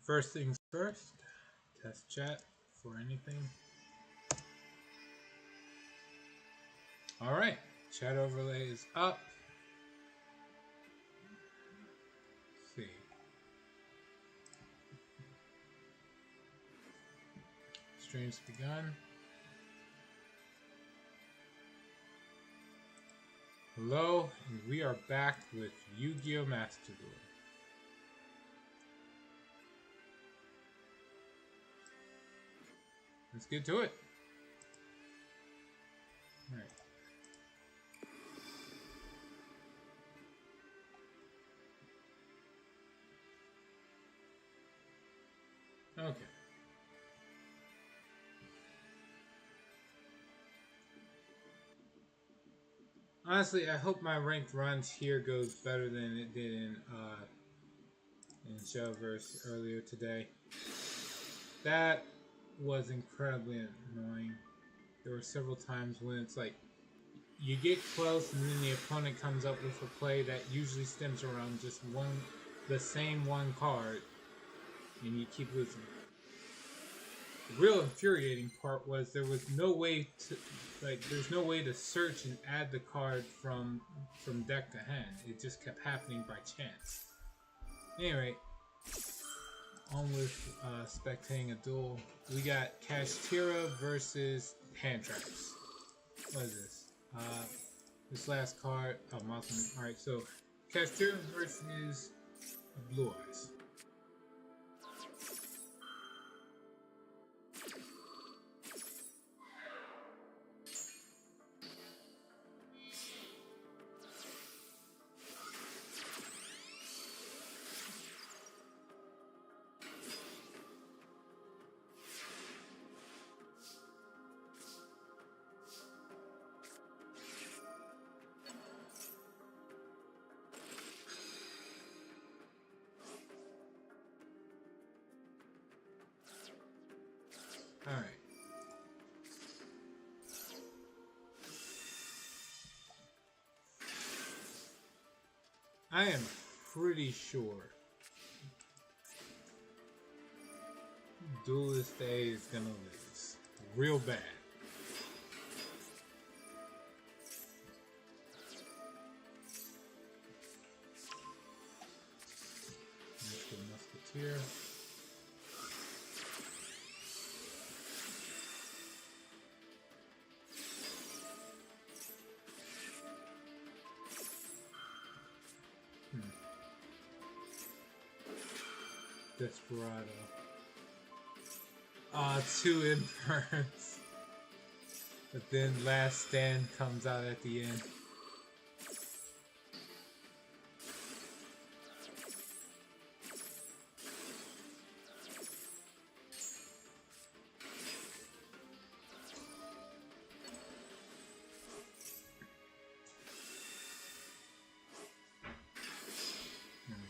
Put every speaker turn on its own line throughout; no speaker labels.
First things first, test chat for anything. Alright, chat overlay is up. Let's see. Stream's begun. Hello, and we are back with Yu-Gi-Oh! Master Duel. Let's get to it. Alright. Okay. Honestly, I hope my ranked runs here goes better than it did in Showverse earlier today. That was incredibly annoying. There were several times when it's like you get close and then the opponent comes up with a play that usually stems around just the same one card, and you keep losing. The real infuriating part was there was no way to there's no way to search and add the card from deck to hand. It just kept happening by chance. Anyway, on with spectating a duel. We got Kashtira versus Hand Traps. What is this? This last card, Mothman. Alright, so Kashtira versus Blue Eyes. Alright. I am pretty sure Duelist A is gonna lose. Real bad. Next to Musketeer. Desperado. Two inferns. But then Last Stand comes out at the end.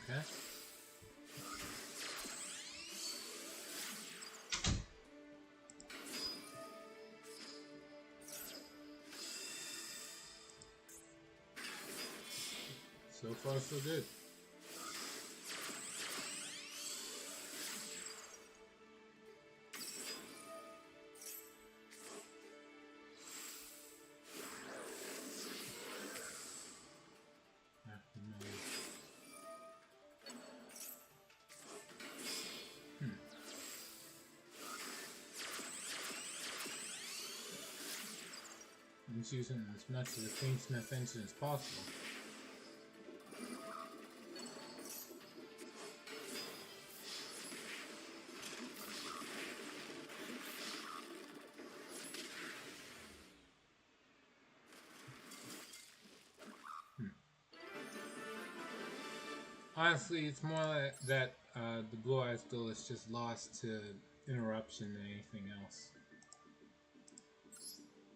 Okay. So far, so good. I'm just using as much of the Queensmith engine as possible. Honestly, it's more like that the Blue Eyes Duelist just lost to interruption than anything else.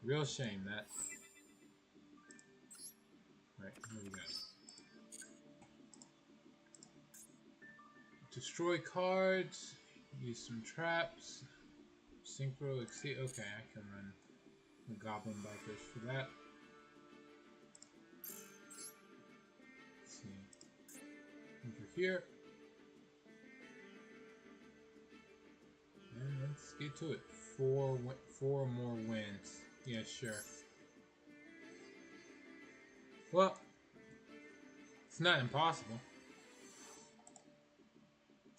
Real shame that. Right, here we go. Destroy cards, use some traps, synchro exceed. Okay, I can run the Goblin Bikers for that. Let's see. Over here. Get to it. Four more wins. Yeah, sure. Well, it's not impossible.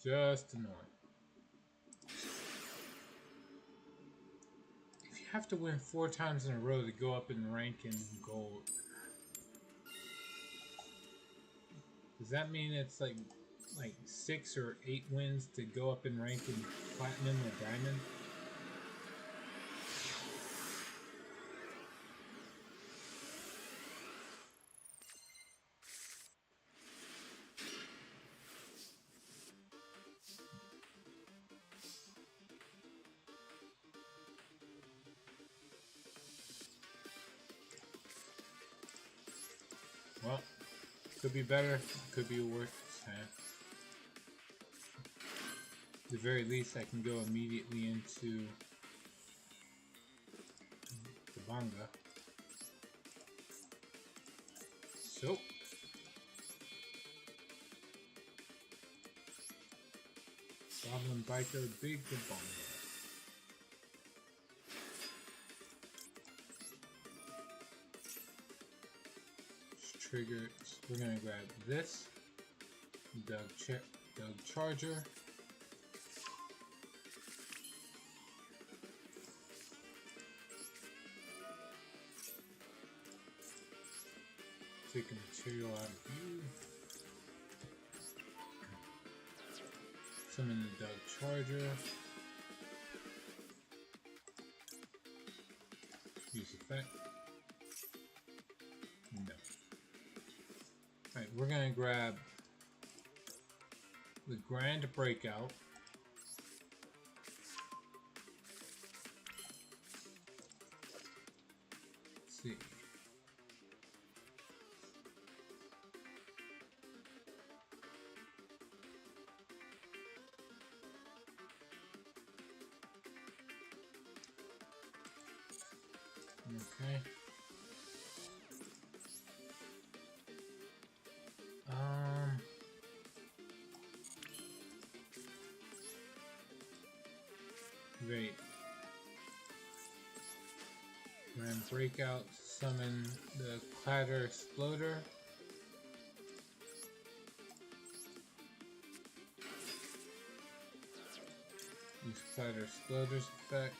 Just annoying. If you have to win 4 times in a row to go up in rank in gold, does that mean it's like 6 or 8 wins to go up in rank in platinum or diamond? Well, could be better, could be worse. At the very least, I can go immediately into the manga. So, Goblin Biker, Big Bongo. Trigger. We're gonna grab this Doug Charger. Take a material out of you. Summon the Doug Charger. Use effect. No. Alright, we're gonna grab the Grand Breakout. Let's see. Okay. Great. Grand Breakout, summon the Clatter Exploder. Use Clatter Exploder's effect.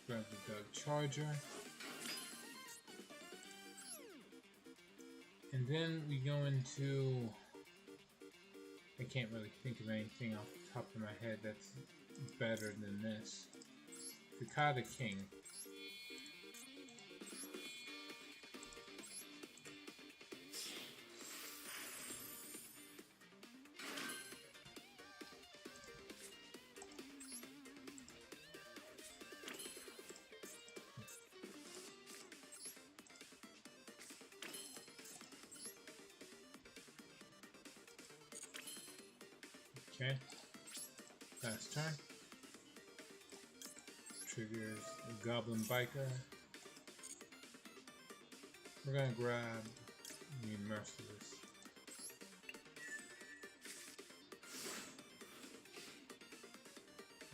Grab the Doug Charger. And then we go into... I can't really think of anything off the top of my head that's better than this. Kakata King. Okay, last turn. Triggers the Goblin Biker. We're gonna grab the Merciless.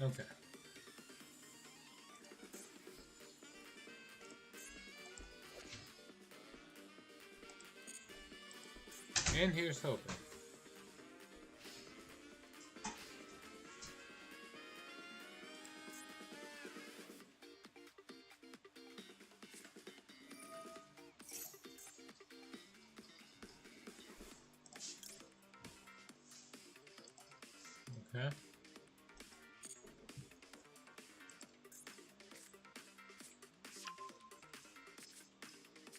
Okay. And here's hoping. Okay.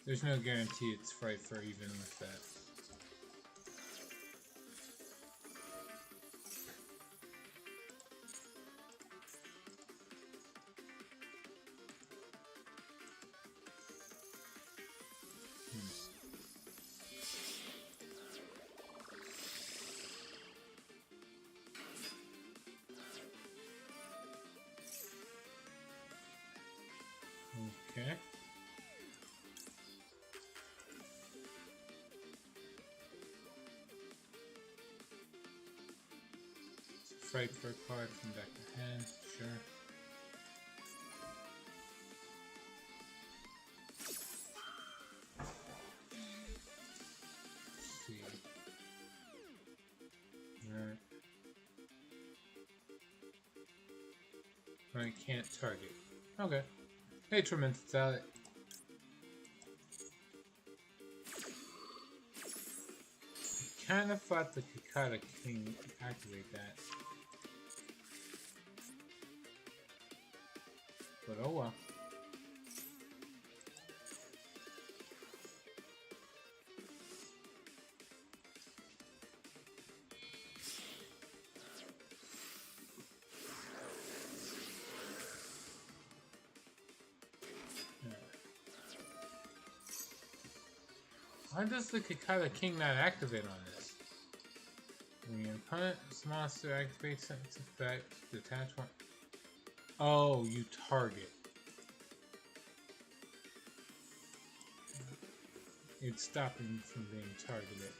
There's no guarantee it's right for even with that. Okay. fight for a card from deck to hand, sure. Let's see. Alright. I can't target. Okay. Hey, Tremendous Salad. Kind of thought the Kakata King would activate that. But oh well. Why does the Kakata King not activate on this? When your opponent's monster activates its effect, detach one. Oh, you target. It's stopping from being targeted.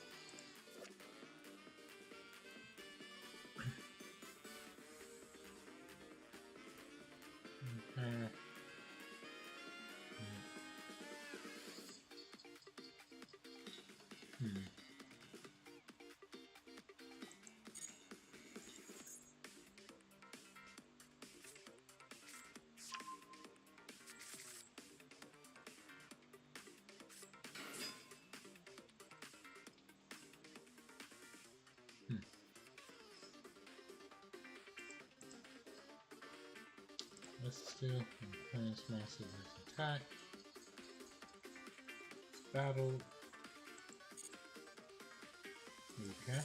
Let's do opponent's monster attack. Battle. Okay.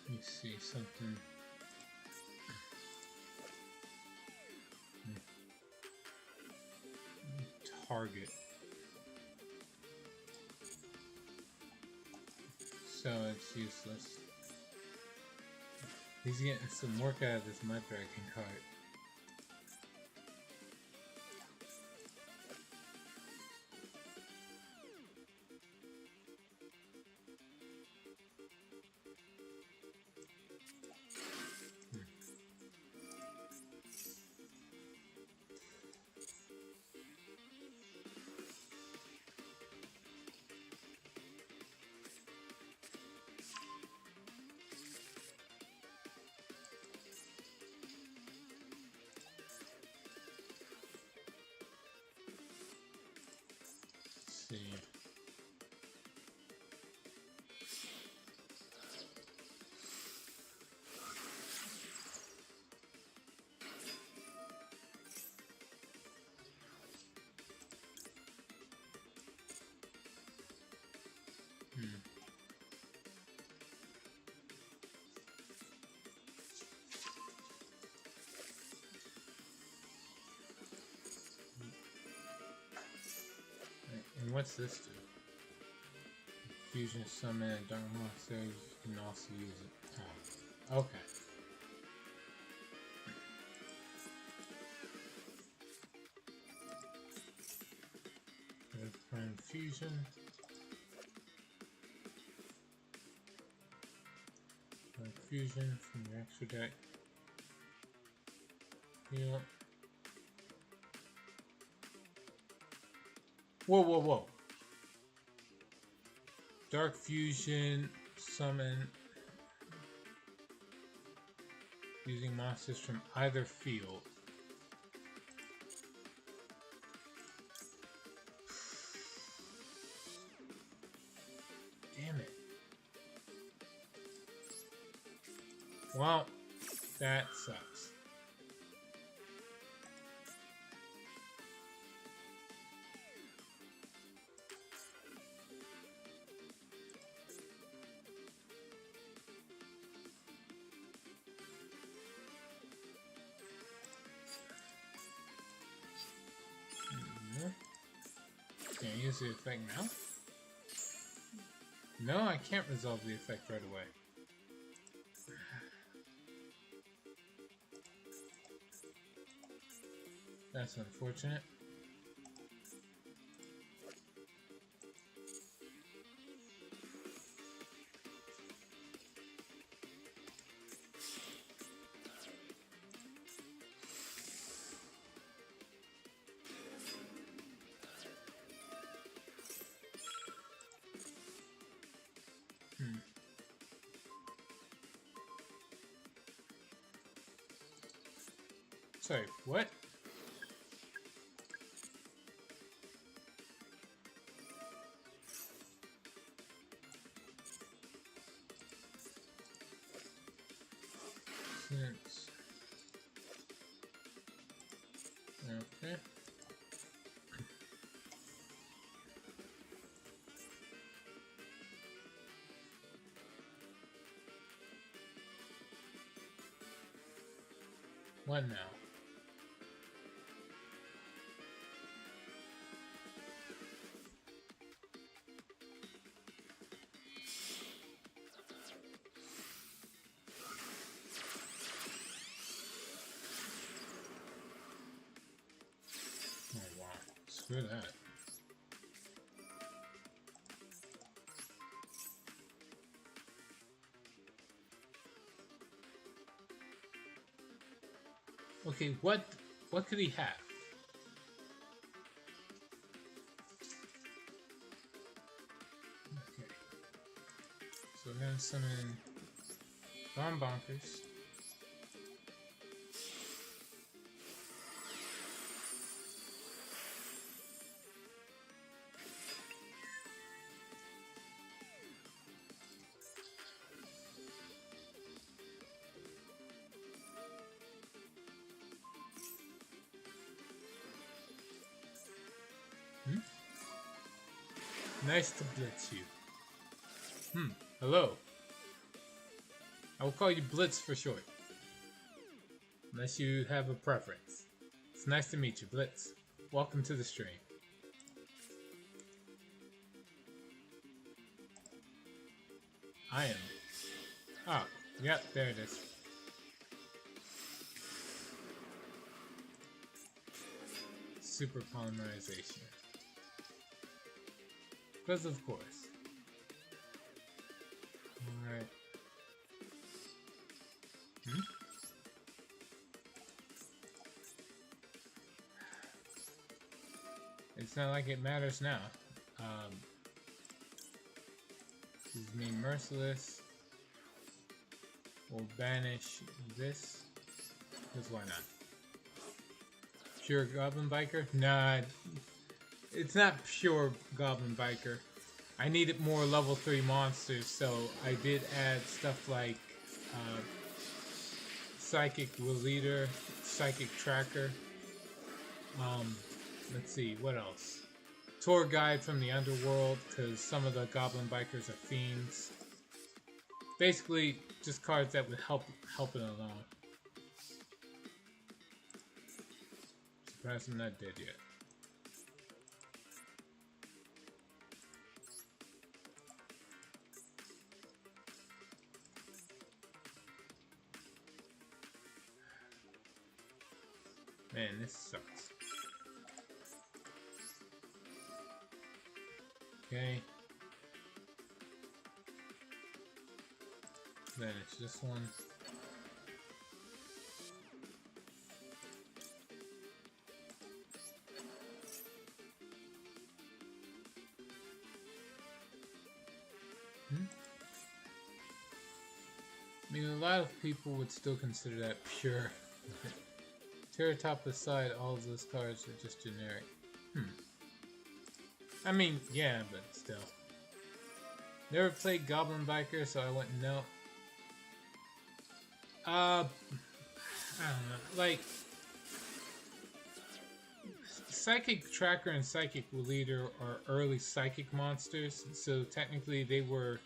Let me see something. Target. So it's useless. He's getting some work out of this Mud Dragon card. See. And what's this do? Fusion summon a dark monster, you can also use it. Oh, okay. Prime fusion. Prime fusion from your extra deck. Heal. Whoa, whoa, whoa. Dark Fusion, summon using monsters from either field. Damn it. Well, that sucks. Can I use the effect now? No, I can't resolve the effect right away. That's unfortunate. Sorry, what? Since... Okay. What now? Oh wow, screw that. Okay, what could he have? Okay. So we're gonna summon Bomb Bonkers. Hmm? Nice to blitz you. Hello. I will call you Blitz for short. Unless you have a preference. It's nice to meet you, Blitz. Welcome to the stream. I am. Oh, yep, there it is. Super polymerization. Because of course. Alright. It's not like it matters now. This is me merciless. We'll banish this. Because why not? Pure Goblin Biker? Nah, it's not pure Goblin Biker. I needed more level 3 monsters, so I did add stuff like Psychic Leader, Psychic Tracker. Let's see, what else? Tour Guide from the Underworld, because some of the Goblin Bikers are fiends. Basically, just cards that would help it along. Surprised I'm not dead yet. Man, this sucks. Okay. Then it's this one. I mean, a lot of people would still consider that pure. Tear top aside, all of those cards are just generic. I mean, yeah, but still. Never played Goblin Biker, so I wouldn't know. I don't know. Like, Psychic Tracker and Psychic Leader are early Psychic monsters, so technically they were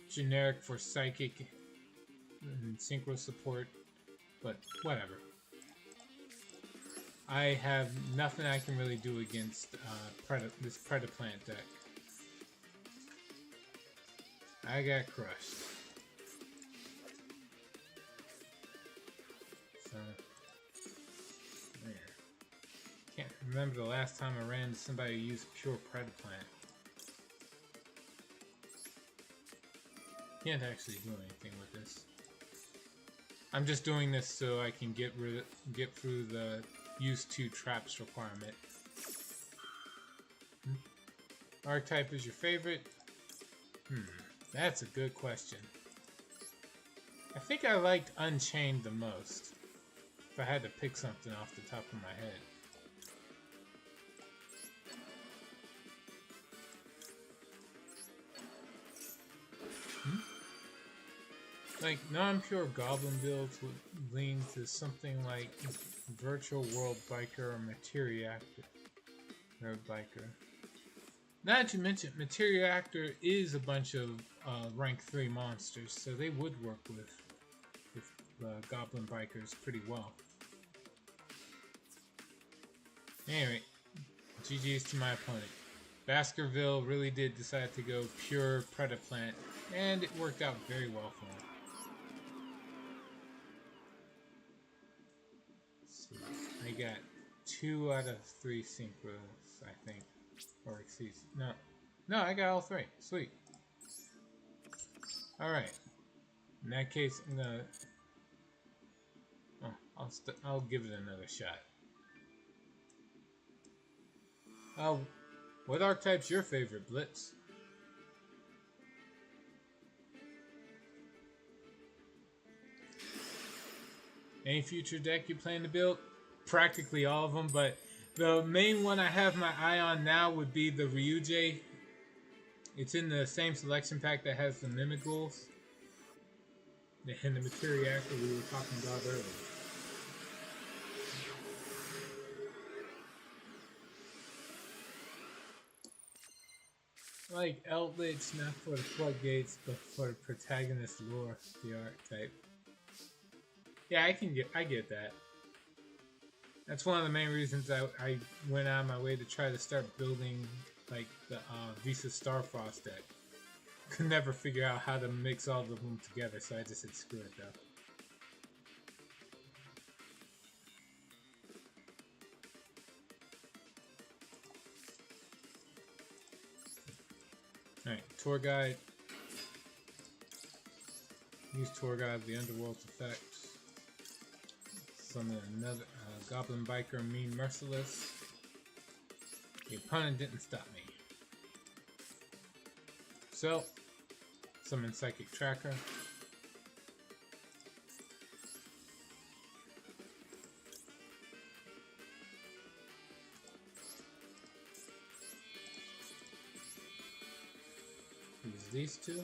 generic for Psychic and Synchro support, but whatever. I have nothing I can really do against this Predaplant deck. I got crushed. So, man. Can't remember the last time I ran into somebody who used pure Predaplant. Can't actually do anything with this. I'm just doing this so I can get through the use 2 traps requirement. Archetype is your favorite? That's a good question. I think I liked Unchained the most. If I had to pick something off the top of my head. Like, non-pure goblin builds would lean to something like Virtual World Biker or Materiactor. Or Biker. Now that you mention, Materiactor is a bunch of rank 3 monsters, so they would work with Goblin Bikers pretty well. Anyway, GG's to my opponent. Baskerville really did decide to go pure Predaplant, and it worked out very well for him. Let's see. I got 2 out of 3 synchros, I think. Or excuse me. No, I got all 3. Sweet. Alright. In that case, I'm gonna... Oh, I'll give it another shot. What archetype's your favorite, Blitz? Any future deck you plan to build? Practically all of them, but the main one I have my eye on now would be the Ryujei. It's in the same selection pack that has the Mimic Ghouls and the Materiactor we were talking about earlier. Like Eldritch, not for the floodgates, but for the protagonist lore, the archetype. Yeah, I get that. That's one of the main reasons I went out of my way to try to start building like the Visa Starfrost deck. Could never figure out how to mix all of them together, so I just said screw it though. Alright, Tour Guide. Use Tour Guide, the Underworld's effect. Summon another Goblin Biker, Mean Merciless. The opponent didn't stop me. So, summon Psychic Tracker. Use these two.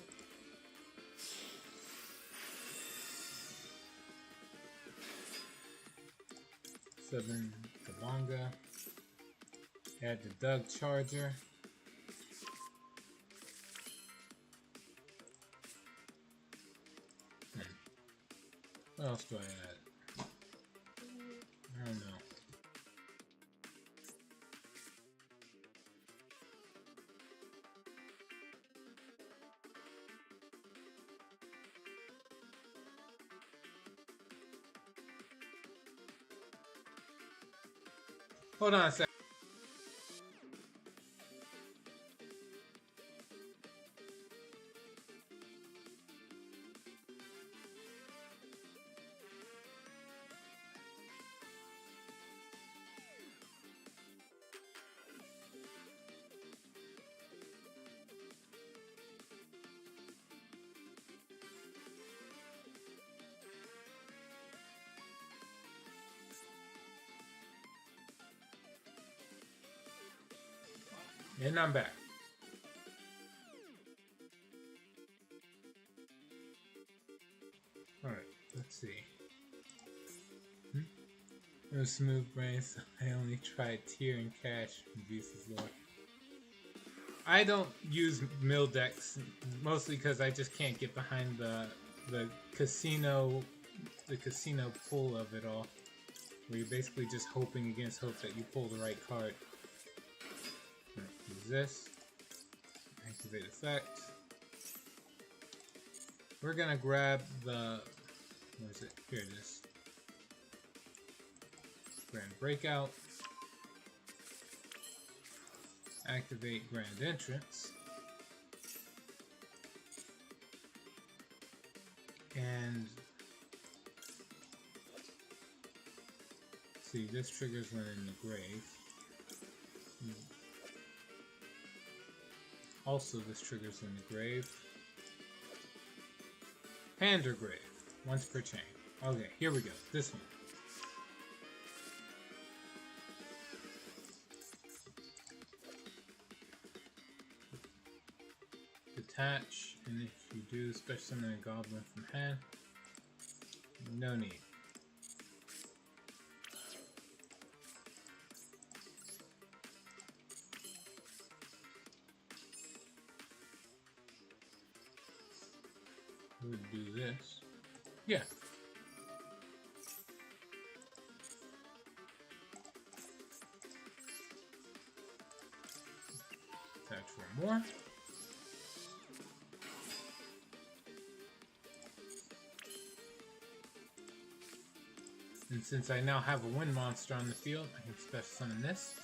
Summon Kabonga. Add the Doug Charger. What else do I add? I don't know. Hold on a sec. And I'm back. Alright, let's see. It was Smooth Brain, so I only tried Tier and Cash from Visa's Lore. I don't use mill decks, mostly because I just can't get behind the casino pull of it all. Where you're basically just hoping against hope that you pull the right card. Use this. Activate effect. We're gonna grab the... where is it? Here it is. Grand Breakout. Activate Grand Entrance. And... see, this triggers when in the grave. Also, this triggers in the grave. Pandergrave, once per chain. Okay, here we go. This one. detach, and if you do, special summon a goblin from hand. No need. We would do this. Yeah. Attach one more. And since I now have a wind monster on the field, I can special summon this.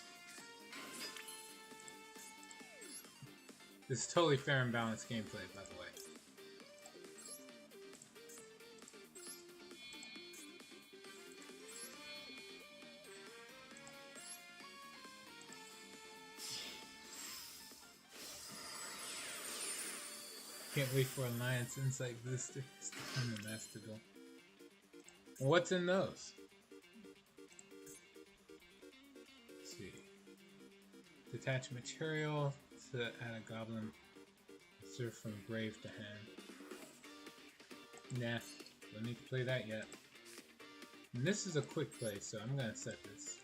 This is totally fair and balanced gameplay, by the way. Can't wait for Alliance Insight Boosters to come to Master Duel. What's in those? Let's see. Detach material to add a goblin. Serve from grave to hand. Nah, don't need to play that yet. And this is a quick play, so I'm gonna set this.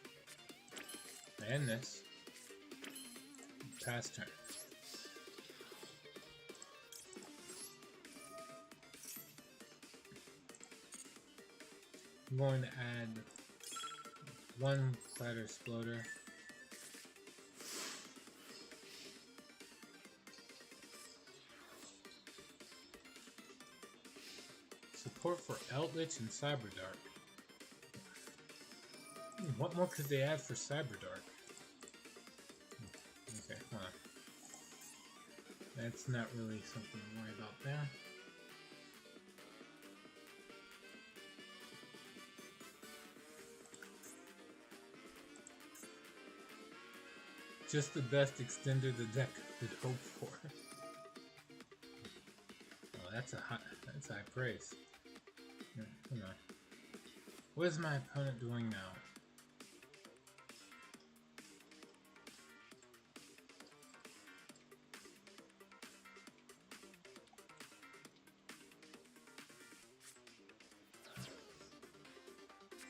I end this. Pass turn. I'm going to add one Clatter Exploder. Support for Eldritch and Cyberdark. What more could they add for Cyberdark? Okay, hold on. That's not really something to worry about there. Just the best extender the deck could hope for. Oh, that's high praise. Yeah, come on. What is my opponent doing now?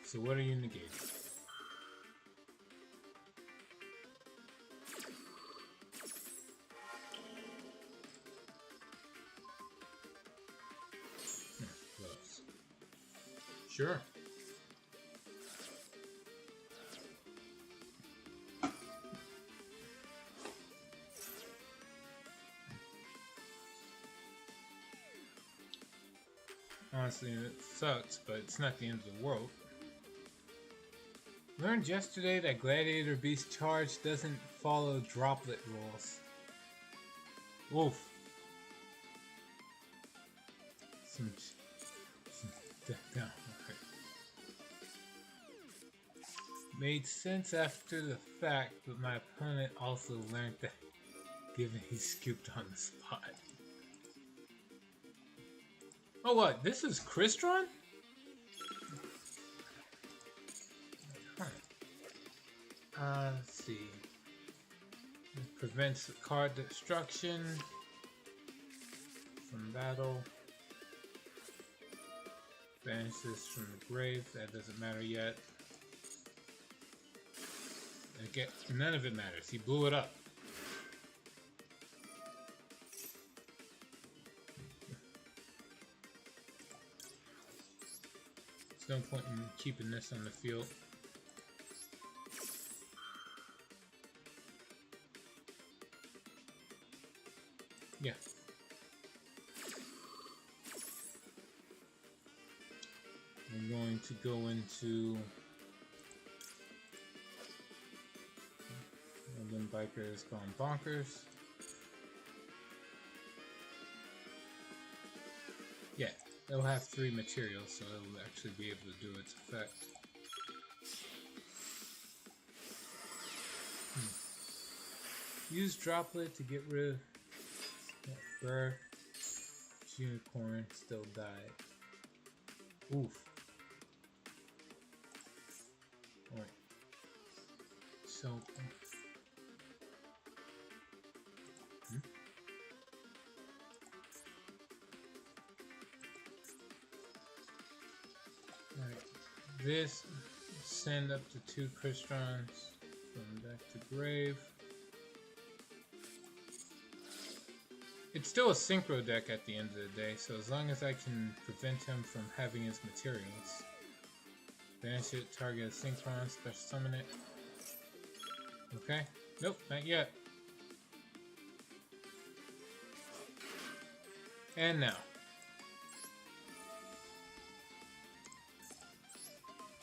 So what are you negating? Sure. Honestly, it sucks, but it's not the end of the world. Learned yesterday that Gladiator Beast Charge doesn't follow droplet rules. Oof. Down. Okay. Made sense after the fact, but my opponent also learned that given he scooped on the spot. Oh what? This is Crystron? Huh. Let's see. It prevents card destruction from battle. Banishes from the grave. That doesn't matter yet. Again, none of it matters. He blew it up. There's no point in keeping this on the field. Yeah. I'm going to go into Urban Biker's Gone Bonkers. Yeah, it'll have 3 materials, so it'll actually be able to do its effect. Use Droplet to get rid of Bird. Unicorn still died. Oof. Alright. So. this, send up to 2 Cristrons from back to grave. It's still a synchro deck at the end of the day, so as long as I can prevent him from having his materials. Banish it, target a synchron, special summon it. Okay. Nope, not yet. And now.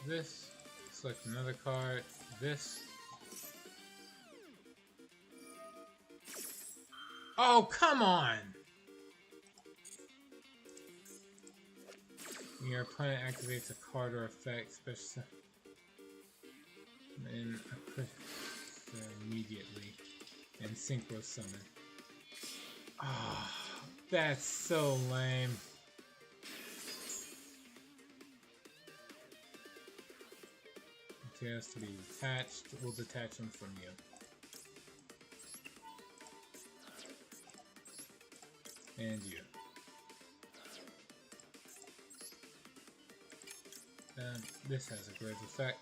This. Select another card. This. Oh, come on! When your opponent activates a card or effect, special and immediately, and synchro summon. Ah, oh, that's so lame. Materials to be detached. We'll detach them from you. And you. And this has a great effect.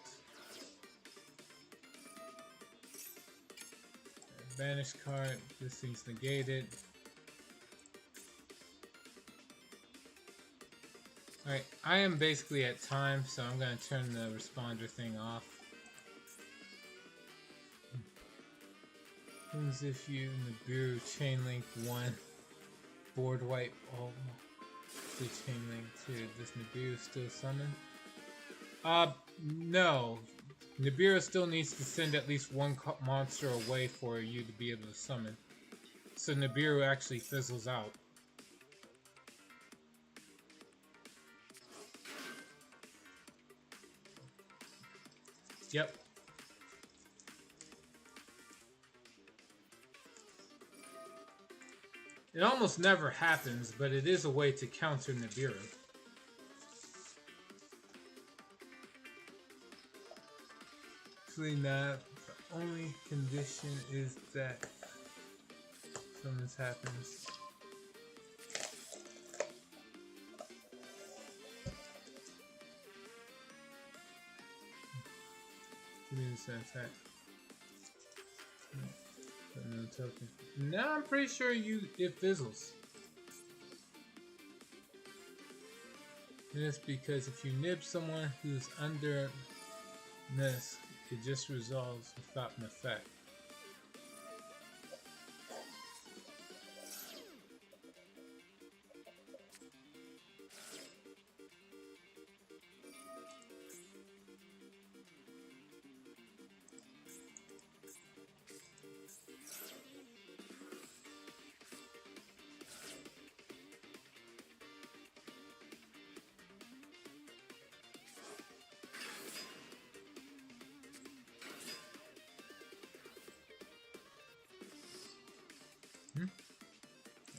Banish card. This thing's negated. Alright, I am basically at time, so I'm going to turn the responder thing off. As if you Nibiru chain link 1, board wipe all the chain link 2. Does Nibiru still summon? No. Nibiru still needs to send at least one monster away for you to be able to summon. So Nibiru actually fizzles out. Yep. It almost never happens, but it is a way to counter Nibiru. Actually not. The only condition is that something happens. Give me this attack. No token. Now I'm pretty sure it fizzles. And it's because if you nib someone who's under this, it just resolves without an effect.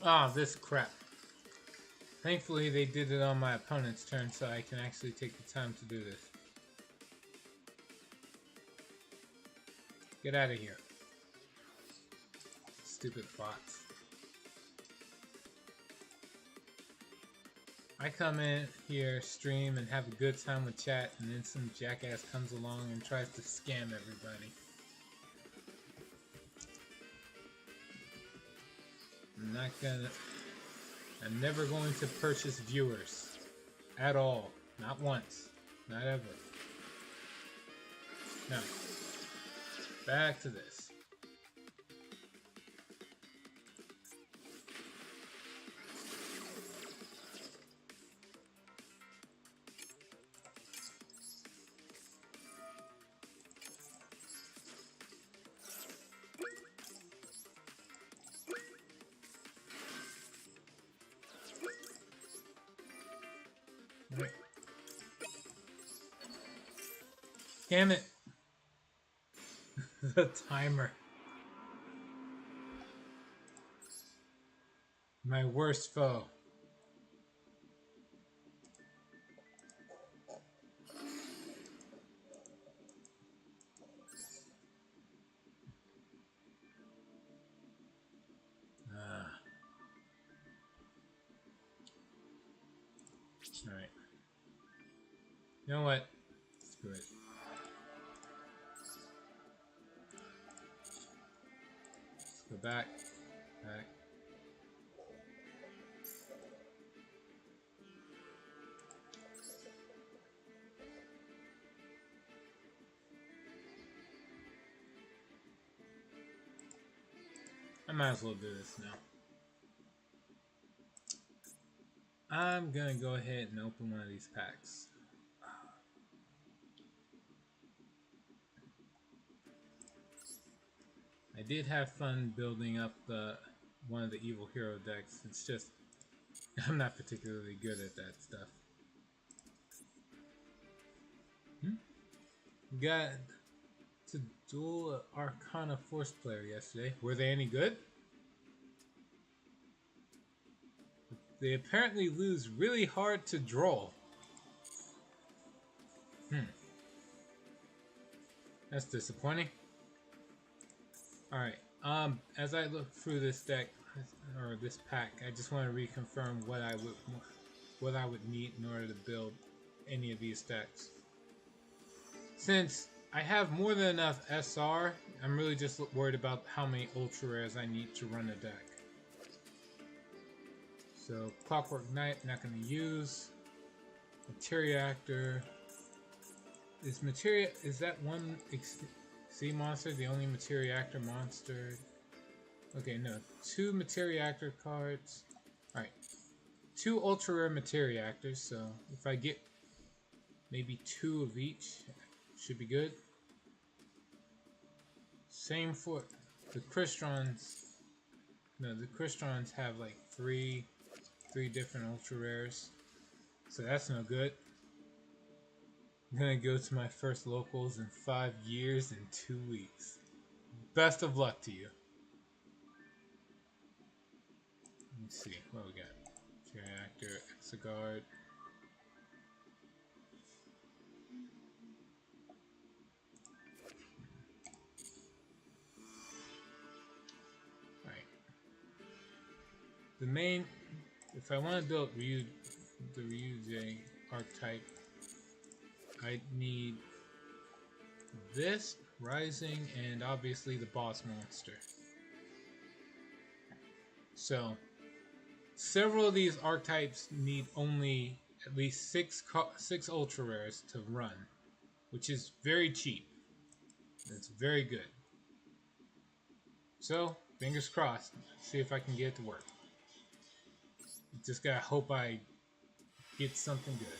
Ah, this crap. Thankfully they did it on my opponent's turn so I can actually take the time to do this. Get out of here. Stupid bots. I come in here, stream, and have a good time with chat, and then some jackass comes along and tries to scam everybody. I'm never going to purchase viewers. At all. Not once. Not ever. Now, back to this. Damn it. The timer. My worst foe. Alright. You know what? Screw it. Let's go back. Back. I might as well do this now. I'm gonna go ahead and open one of these packs. I did have fun building up one of the evil hero decks. It's just I'm not particularly good at that stuff. Got to duel an Arcana Force player yesterday. Were they any good? They apparently lose really hard to draw. That's disappointing. Alright, as I look through this deck, or this pack, I just want to reconfirm what I would need in order to build any of these decks. Since I have more than enough SR, I'm really just worried about how many ultra rares I need to run a deck. So, Clockwork Knight, not going to use. Materia Actor. Is that one sea monster the only Materia Actor monster? Okay, no. 2 Materia Actor cards. Alright. 2 ultra rare Materia Actors, so if I get maybe 2 of each, should be good. Same for the Crystons. No, the Crystons have like three different ultra rares, so that's no good. I'm gonna go to my first locals in 5 years and 2 weeks. Best of luck to you. Let's see what we got. Actor, Exegard. Alright. The main, if I want to build the Ryuji archetype, I need this, Rising, and obviously the boss monster. So, several of these archetypes need only at least 6 ultra rares to run, which is very cheap. It's very good. So, fingers crossed. See if I can get it to work. Just gotta hope I get something good.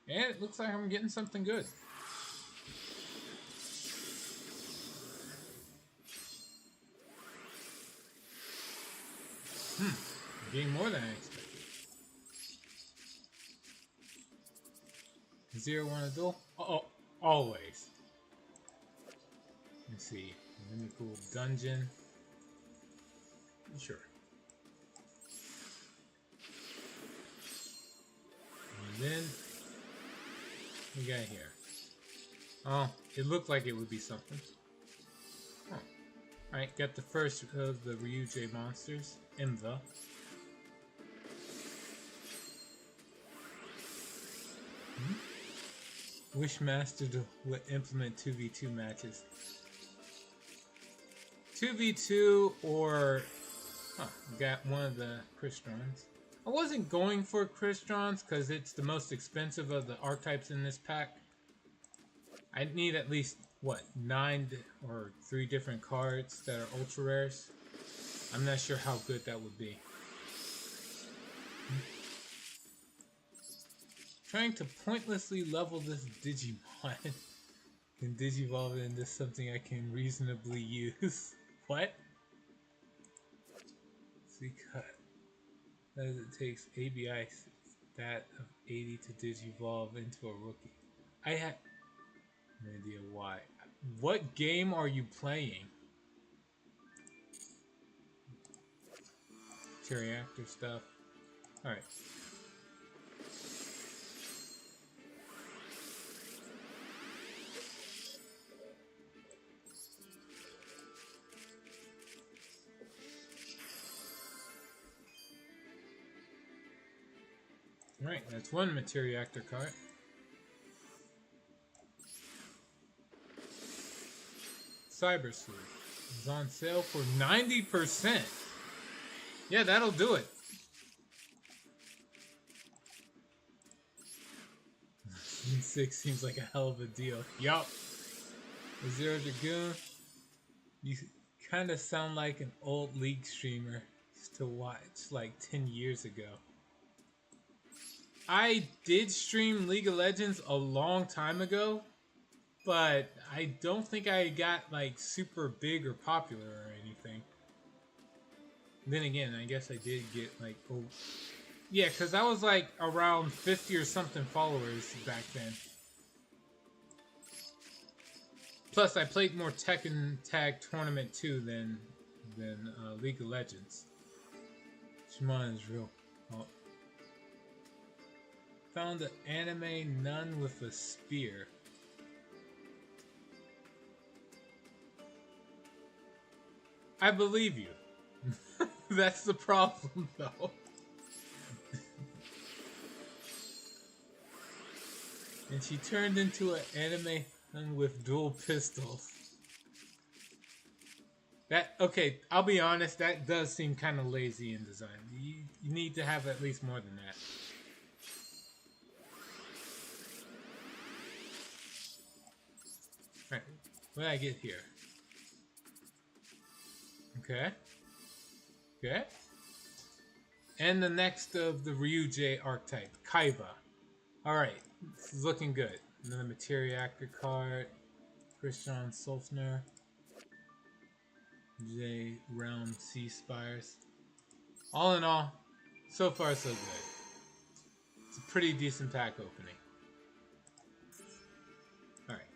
And it looks like I'm getting something good. Getting more than I expected. 0 1 a duel? Oh, always. Let's see. Mimical Dungeon. Sure. And then we got here. Oh, it looked like it would be something. Oh. Alright, got the first of the Ryuji monsters, Imva. Wishmaster to implement 2v2 matches. 2v2 or... got one of the Crystons. I wasn't going for Crystons because it's the most expensive of the archetypes in this pack. I need at least, what, 9 or 3 different cards that are ultra rares. I'm not sure how good that would be. Trying to pointlessly level this Digimon and Digivolve it into something I can reasonably use. What? See, cut. As it takes ABI stat of 80 to Digivolve into a rookie. I had no idea why. What game are you playing? Reactor stuff. Alright. Alright, that's one Materia Actor card. Cyber Sleuth. It's on sale for 90%. Yeah, that'll do it. Season 6 seems like a hell of a deal. Yup. Zero Dragoon. You kind of sound like an old League streamer to watch like 10 years ago. I did stream League of Legends a long time ago, but I don't think I got like super big or popular or anything. Then again, I guess I did get like, oh, yeah, because I was like around 50 or something followers back then. Plus, I played more Tekken Tag Tournament 2 than League of Legends. Shimon is real. Oh. Found an anime nun with a spear. I believe you. That's the problem, though. And she turned into an anime nun with dual pistols. Okay, I'll be honest, that does seem kind of lazy in design. You need to have at least more than that. Alright, what did I get here? Okay. Okay. And the next of the Ryujei archetype, Kaiba. Alright, this is looking good. Another Materia Actor card. Christian Solfner. J Realm Sea Spires. All in all, so far so good. It's a pretty decent pack opening. Alright.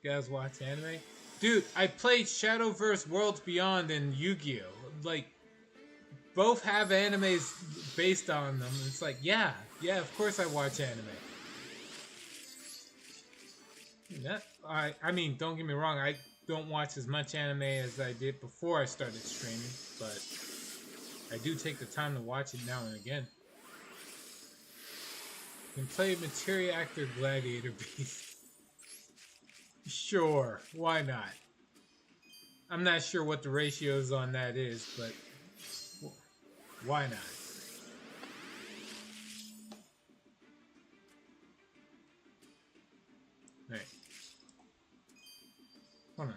You guys watch anime? Dude, I played Shadowverse Worlds Beyond and Yu-Gi-Oh! Like, both have animes based on them. It's like, yeah, of course I watch anime. I mean, don't get me wrong, I don't watch as much anime as I did before I started streaming, but I do take the time to watch it now and again. You can play Materia Actor Gladiator Beast. Sure, why not? I'm not sure what the ratios on that is, but why not? Alright. Hold on.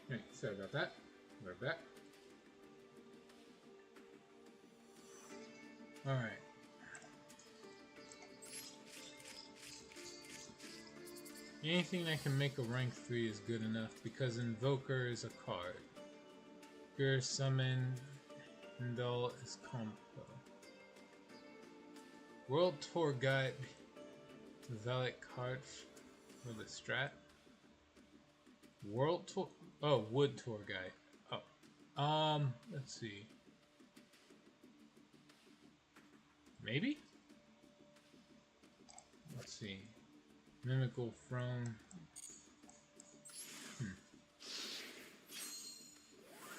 Hey, sorry about that. We're back. Alright. Anything that can make a rank 3 is good enough because Invoker is a card. Pure Summon Indul is combo. World Tour Guide. Valid card for the strat. World Tour. Oh, Wood Tour Guide. Oh. Let's see. Maybe? Let's see. Mimical Throne.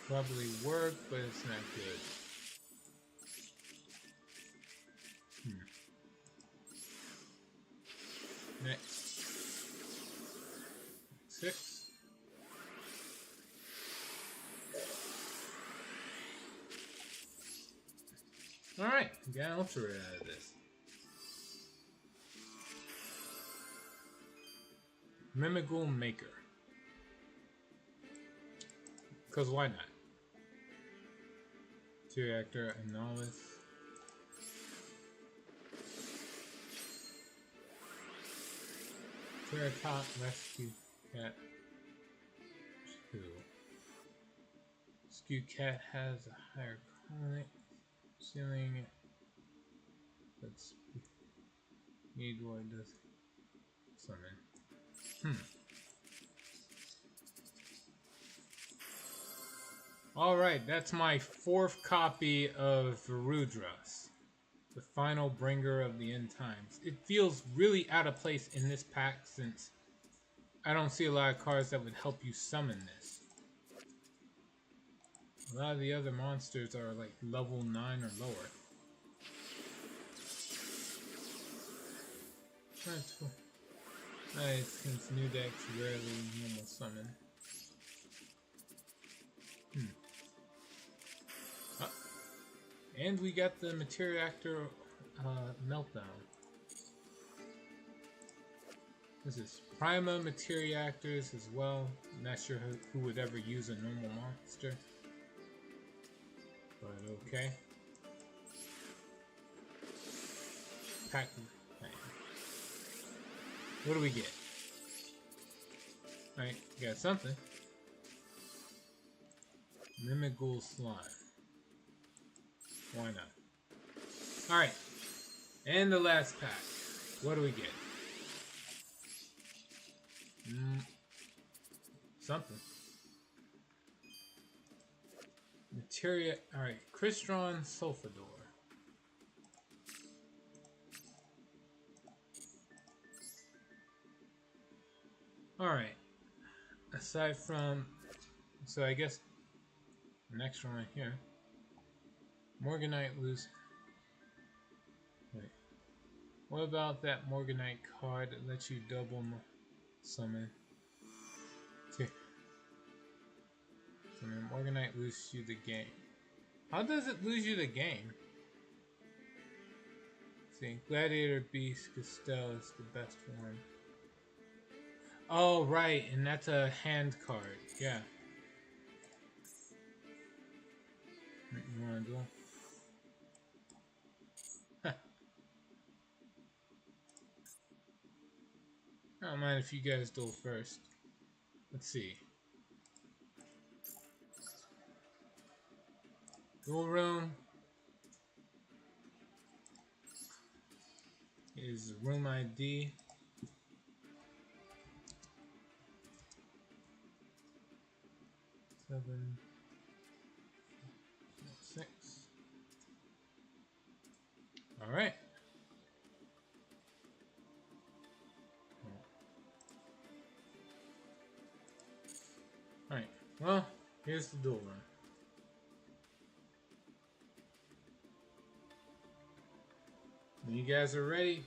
Probably work, but it's not good. Next. 6. Alright, got an ultra rare out of this. Mimigul Maker. Because why not? Reactor Anolis. Terratop Rescue Cat 2. Rescue Cat has a higher conic ceiling. Let's need what does summon. Alright, that's my 4th copy of Varudras, the final bringer of the end times. It feels really out of place in this pack since I don't see a lot of cards that would help you summon this. A lot of the other monsters are like level 9 or lower. Nice, since new decks rarely normal summon. And we got the Materia Actor Meltdown. This is Prima Materia Actors as well. Not sure who would ever use a normal monster. But okay. Pack. What do we get? Alright, got something. Mimigul Slime. Why not? Alright. And the last pack. What do we get? Something. Materia. Alright. Crystron Sulfador. Alright. Aside from. So I guess. The next one right here. Morganite lose. Wait. What about that Morganite card that lets you double summon? Here. Summon Morganite loses you the game. How does it lose you the game? See, Gladiator Beast Castell is the best one. Oh, right, and that's a hand card. Yeah. You wanna duel? I don't mind if you guys duel first. Let's see. Duel room is room ID. Seven, 6. All right. Alright, well, here's the duel run. When you guys are ready,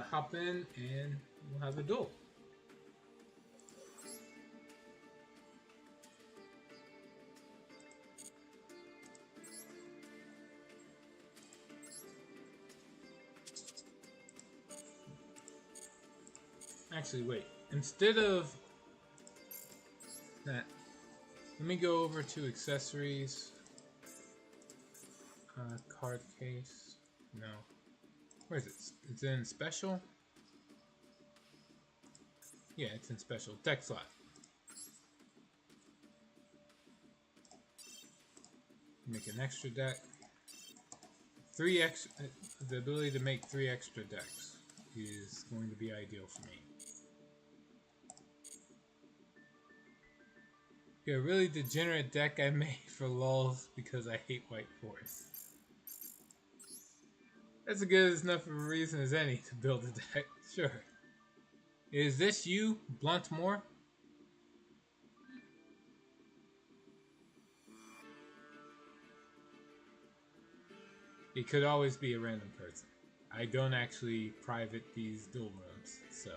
hop in and we'll have a duel. Actually, wait. Instead of that, let me go over to accessories. Card case. No. Where is it? It's in special? Yeah, it's in special. Deck slot. Make an extra deck. 3 extra. The ability to make 3 extra decks is going to be ideal for me. Yeah, a really degenerate deck I made for lulz because I hate white force. That's a good enough of a reason as any to build a deck. Sure. Is this you, Bluntmore? It could always be a random person. I don't actually private these duel rooms, so.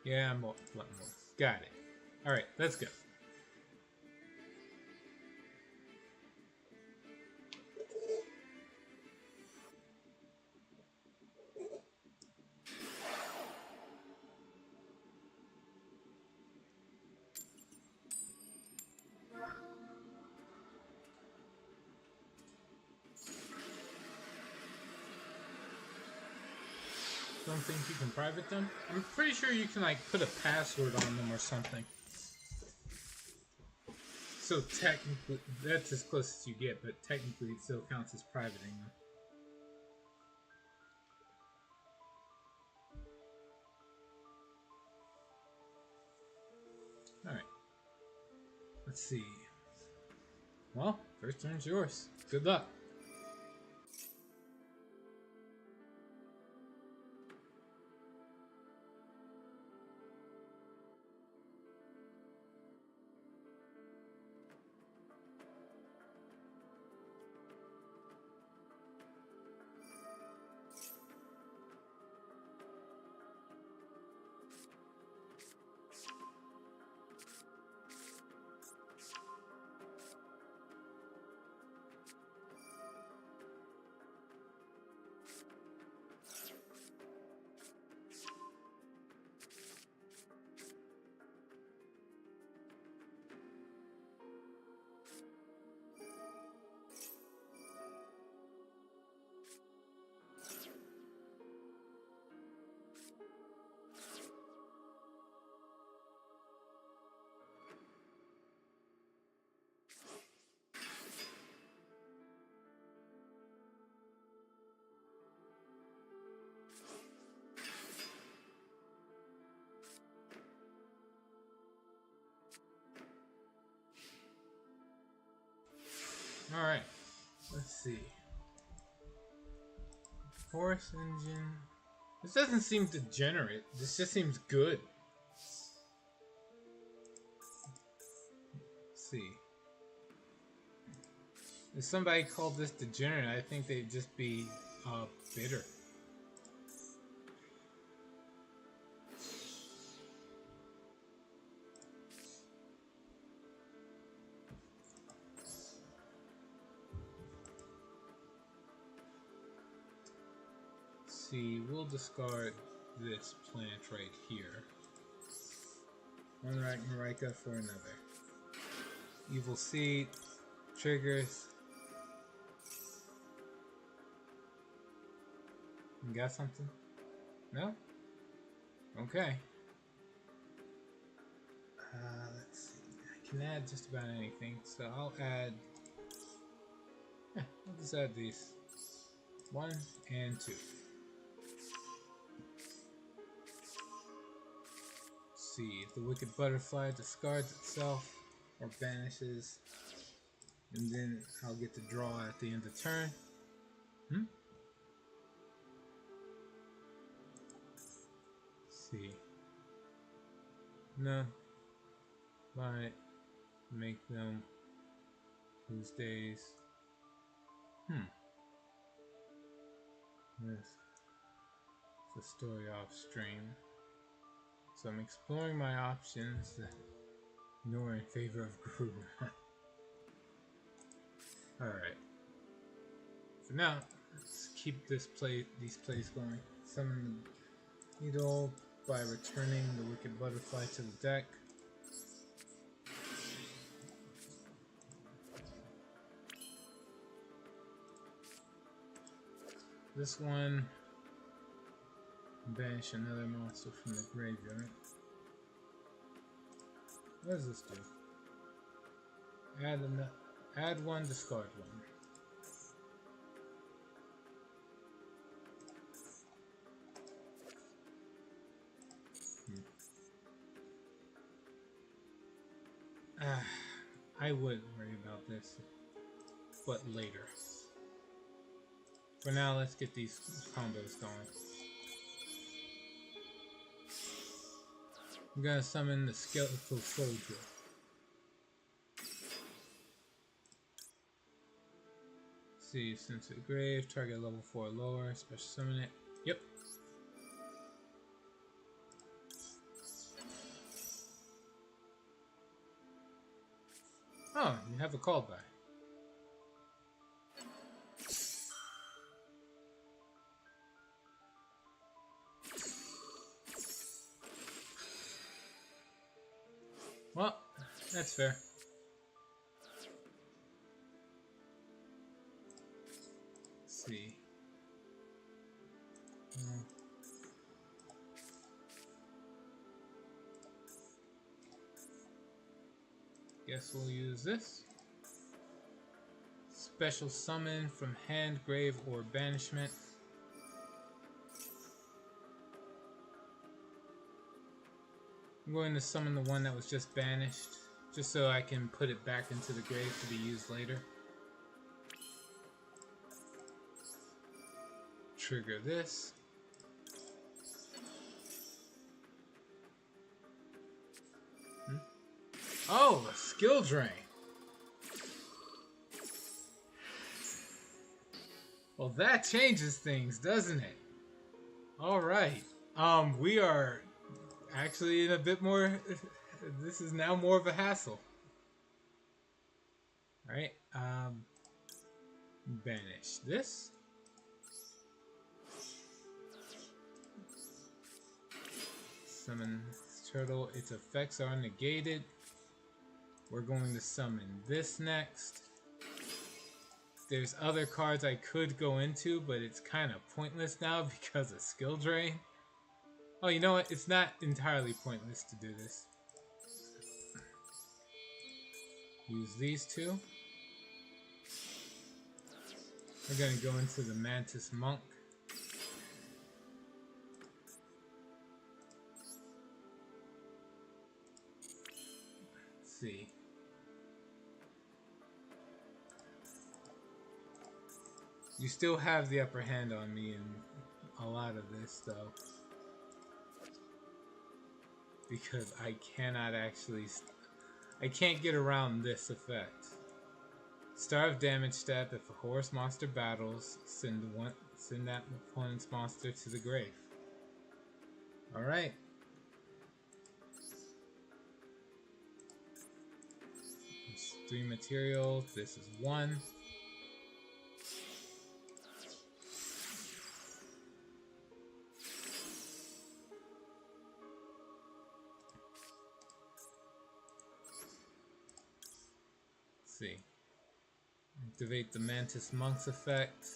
Yeah, I'm Bluntmore. Got it. Alright, let's go. Don't think you can private them? I'm pretty sure you can like put a password on them or something. So technically, that's as close as you get, but technically it still counts as privating them. Alright. Let's see. Well, first turn's yours. Good luck. Alright, let's see. Horse engine. This doesn't seem degenerate. This just seems good. Let's see. If somebody called this degenerate, I think they'd just be bitter. See, we'll discard this plant right here. One Ragnarika for another. Evil Seed, triggers. You got something? No? Okay. Let's see. I can add just about anything, so I'll add... Yeah, I'll just add these. 1 and 2. See, the Wicked Butterfly discards itself or banishes, and then I'll get to draw at the end of the turn. See. No. Might make them lose days. This is a story off stream. So I'm exploring my options, nor in favor of Guru. Alright. For now, let's keep these plays going. Summon the Needle by returning the Wicked Butterfly to the deck. This one, banish another monster from the graveyard. What does this do? Add one, discard one. I would worry about this, but later. For now, let's get these combos going. I'm gonna summon the Skeletal Soldier. See, since the grave, target level 4 or lower, special summon it. Yep. Oh, you have a callback. Well, that's fair. Let's see. Guess we'll use this. Special summon from hand, grave, or banishment. I'm going to summon the one that was just banished, just so I can put it back into the grave to be used later. Trigger this. Oh, a skill drain. Well, that changes things, doesn't it? Alright. We are actually in a bit more... This is now more of a hassle. Alright, banish this. Summon this turtle. Its effects are negated. We're going to summon this next. There's other cards I could go into, but it's kind of pointless now because of skill drain. Oh, you know what? It's not entirely pointless to do this. Use these two. We're going to go into the Mantis Monk. Let's see. You still have the upper hand on me in a lot of this, though. Because I cannot actually... I can't get around this effect. Start of damage step. If a horse monster battles, send that opponent's monster to the grave. Alright. It's 3 materials. This is 1. Let's see. Activate the Mantis Monk's effect.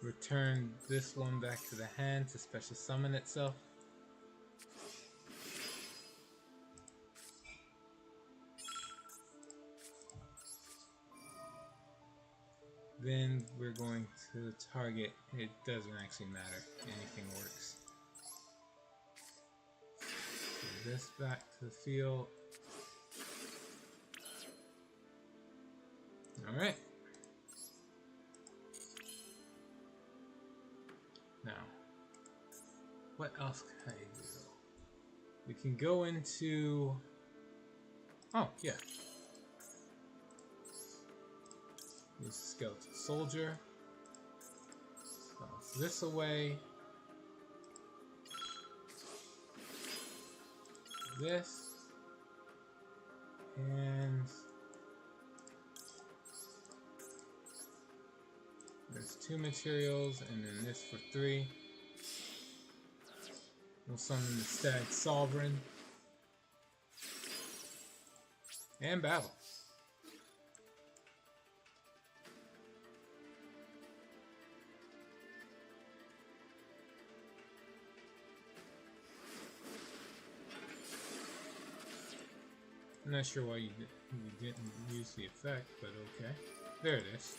Return this one back to the hand to special summon itself. Then we're going to target, it doesn't actually matter, anything works. So this back to the field. Alright. Now, what else can I do? We can go into... Oh, yeah. Use Skeletal Soldier. Bounce this away. This. And... there's 2 materials, and then this for 3. We'll summon the Stag Sovereign. And battle. I'm not sure why you didn't use the effect, but okay. There it is.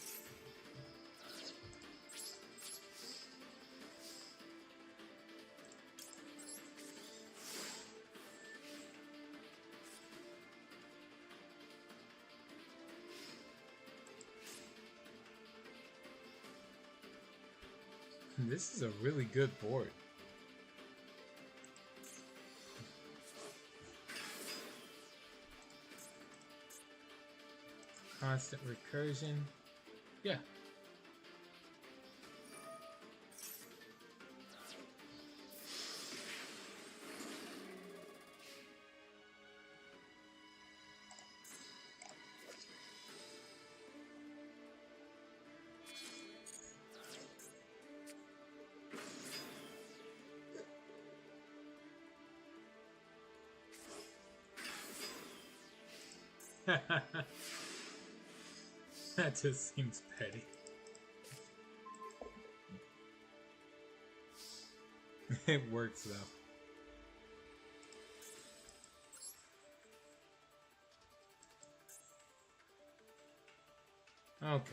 This is a really good board. Constant recursion. Yeah. That just seems petty. It works though. Okay.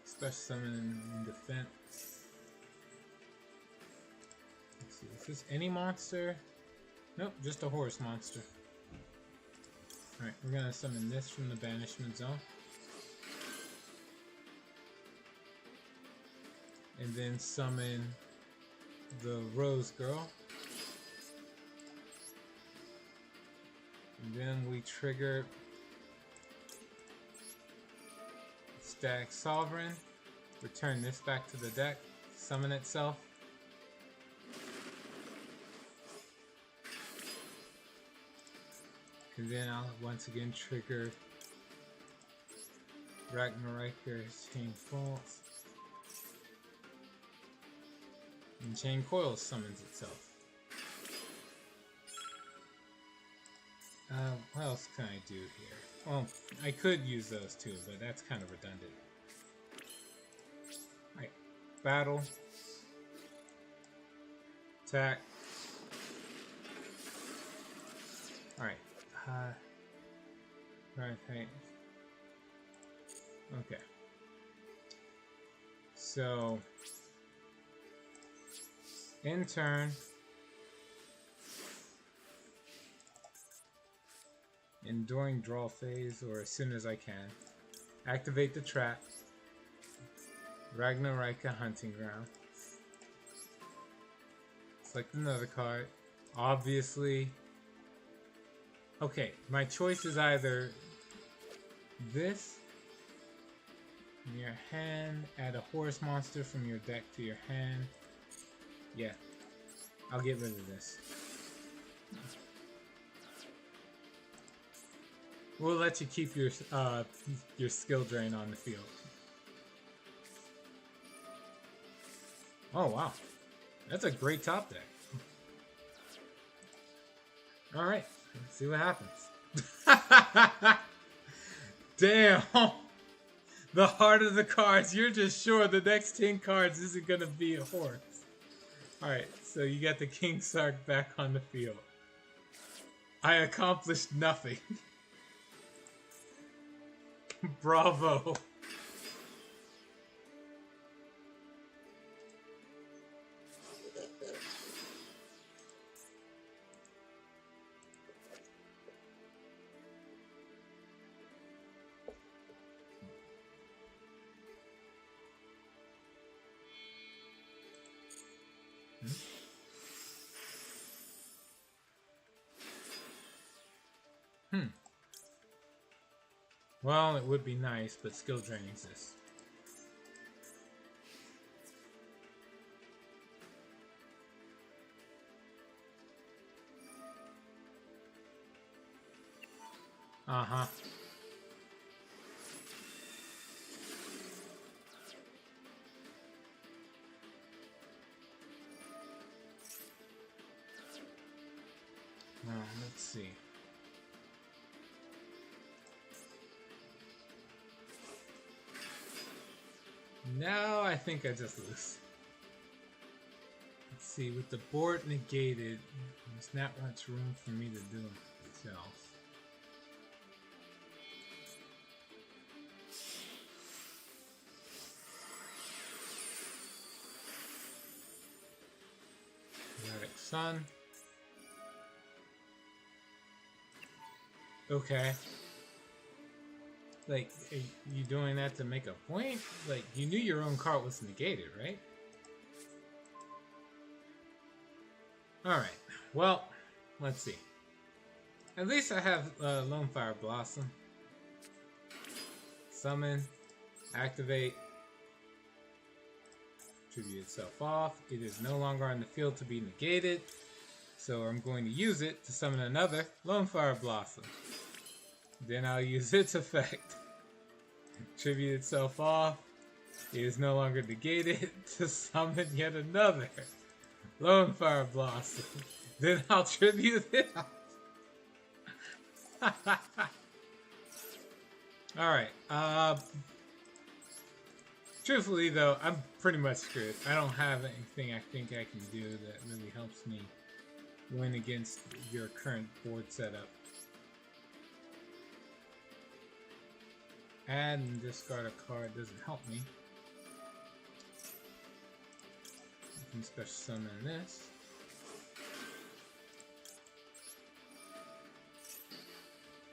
Special summon in defense. Let's see, is this any monster? Nope, just a horse monster. Alright, we're gonna summon this from the banishment zone. And then summon the Rose Girl. And then we trigger Stag Sovereign. Return this back to the deck. Summon itself. And then I'll once again trigger Ragnarok's Chain Faults. And Chain Coil summons itself. What else can I do here? Well, I could use those too, but that's kind of redundant. Alright, battle. Attack. Alright. Right. Okay. So, in turn, and during draw phase, or as soon as I can, Activate the trap. Ragnarika Hunting Ground. Select another card. Obviously. Okay, my choice is either this in your hand, add a horse monster from your deck to your hand. Yeah, I'll get rid of this. We'll let you keep your skill drain on the field. Oh wow, that's a great top deck. All right, let's see what happens. Damn, the heart of the cards. You're just sure the next 10 cards isn't gonna be a horse. All right, so you got the King Sark back on the field. I accomplished nothing. Bravo. Well, it would be nice, but skill drain exists. Uh-huh. Let's see. Now I think I just lose. Let's see, with the board negated, there's not much room for me to do it myself. Erratic Sun. Okay. Like, are you doing that to make a point? Like, you knew your own card was negated, right? Alright, well, let's see. At least I have Lone Fire Blossom. Summon, activate, tribute itself off. It is no longer on the field to be negated, so I'm going to use it to summon another Lone Fire Blossom. Then I'll use its effect. Tribute itself off. It is no longer negated to summon yet another Lone Fire Blossom. Then I'll tribute it off. Alright, truthfully though, I'm pretty much screwed. I don't have anything I think I can do that really helps me win against your current board setup. Add and discard a card doesn't help me. I can special summon this.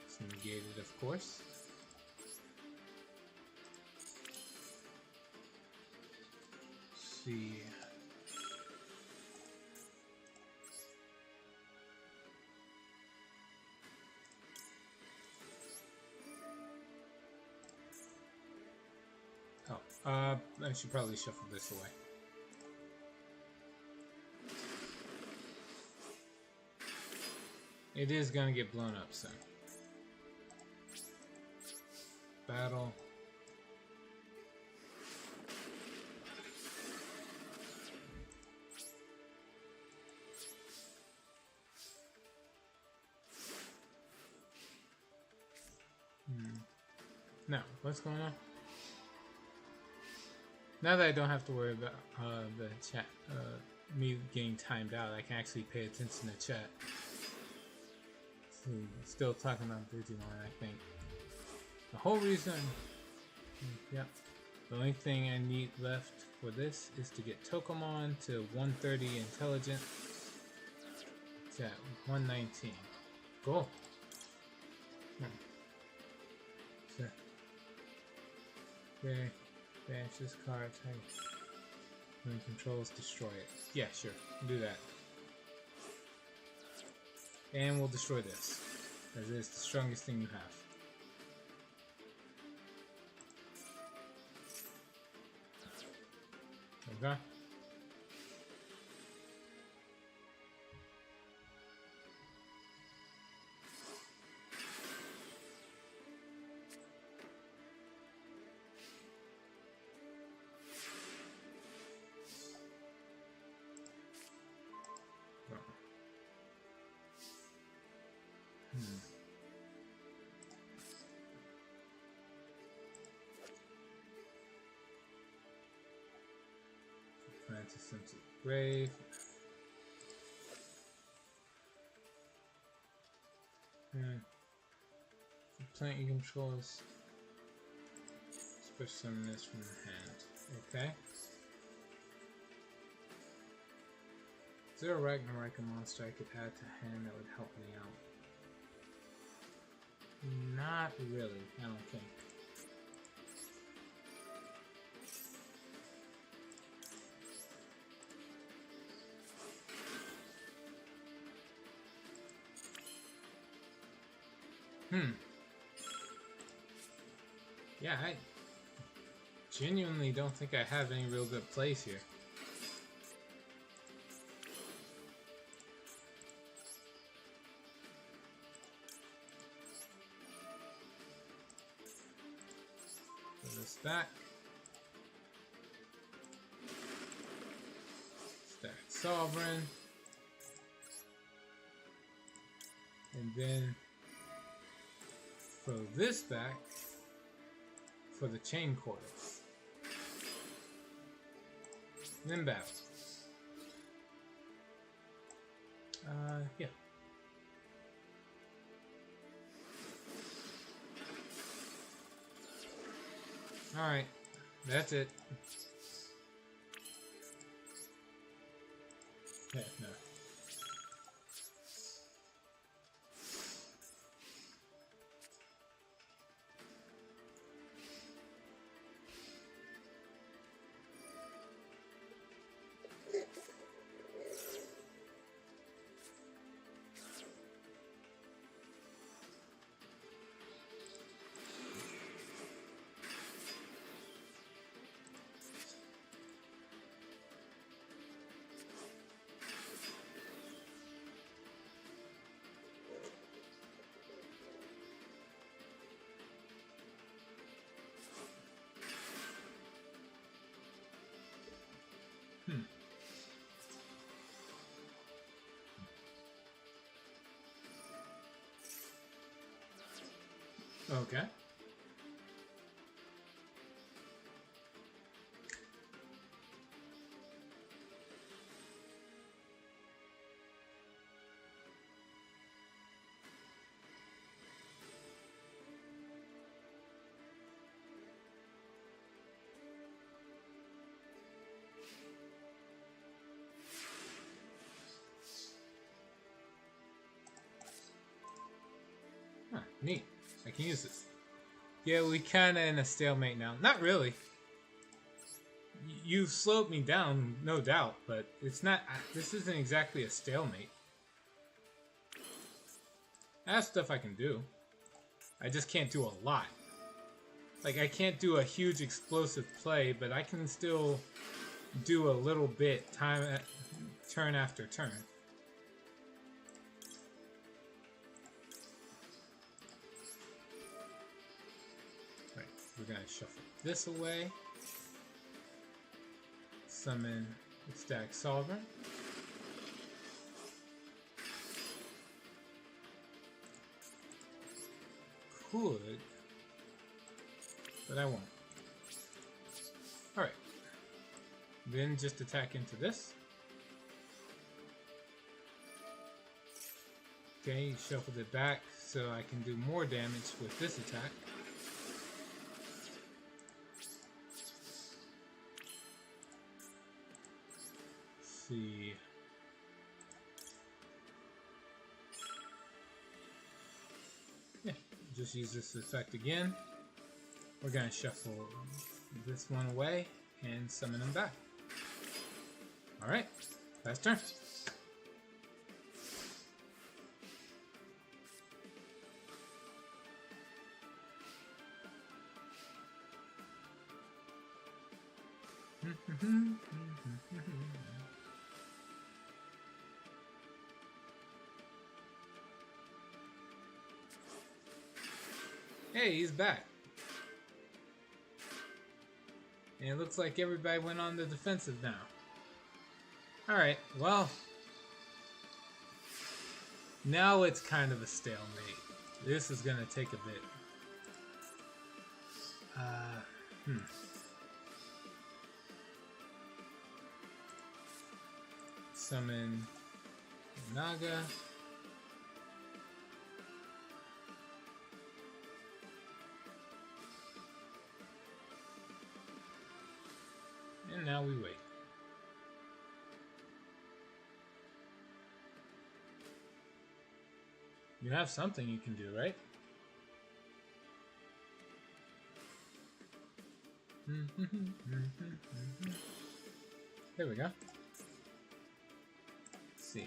It's negated, of course. Let's see. I should probably shuffle this away. It is gonna get blown up soon. Battle. Now, what's going on? Now that I don't have to worry about the chat, me getting timed out, I can actually pay attention to chat. So, still talking on Digimon, I think. The whole reason, yep. The only thing I need left for this is to get Tokomon to 130 intelligence. It's at 119. Cool. Okay. Banish this card. When it controls, destroy it. Yeah, sure. We'll do that. And we'll destroy this, as it is the strongest thing you have. Okay. Plant a sense of grave. The plant you control is special summon this from your hand. Okay. Is there a Ragnarok monster I could add to hand that would help me out? Not really, I don't think. Yeah, I genuinely don't think I have any real good plays here. Put this back. Stack Sovereign. And then throw this back for the chain coils. Then battle. Yeah. Alright, that's it. Yeah, no. Okay. Huh, neat. I can use this. Yeah, we kinda in a stalemate now. Not really. You've slowed me down, no doubt, but it's not. This isn't exactly a stalemate. I have stuff I can do. I just can't do a lot. Like, I can't do a huge explosive play, but I can still do a little bit turn after turn. Right, we're gonna shuffle this away. Summon the Stack Sovereign. Could, but I won't. Alright. Then just attack into this. Okay, you shuffled it back so I can do more damage with this attack. Let's see. Yeah, just use this effect again. We're gonna shuffle this one away and summon him back. Alright, last turn. Hey, he's back. And it looks like everybody went on the defensive now. Alright, well. Now it's kind of a stalemate. This is gonna take a bit. Summon Naga. And now we wait. You have something you can do, right? There we go. Let's see.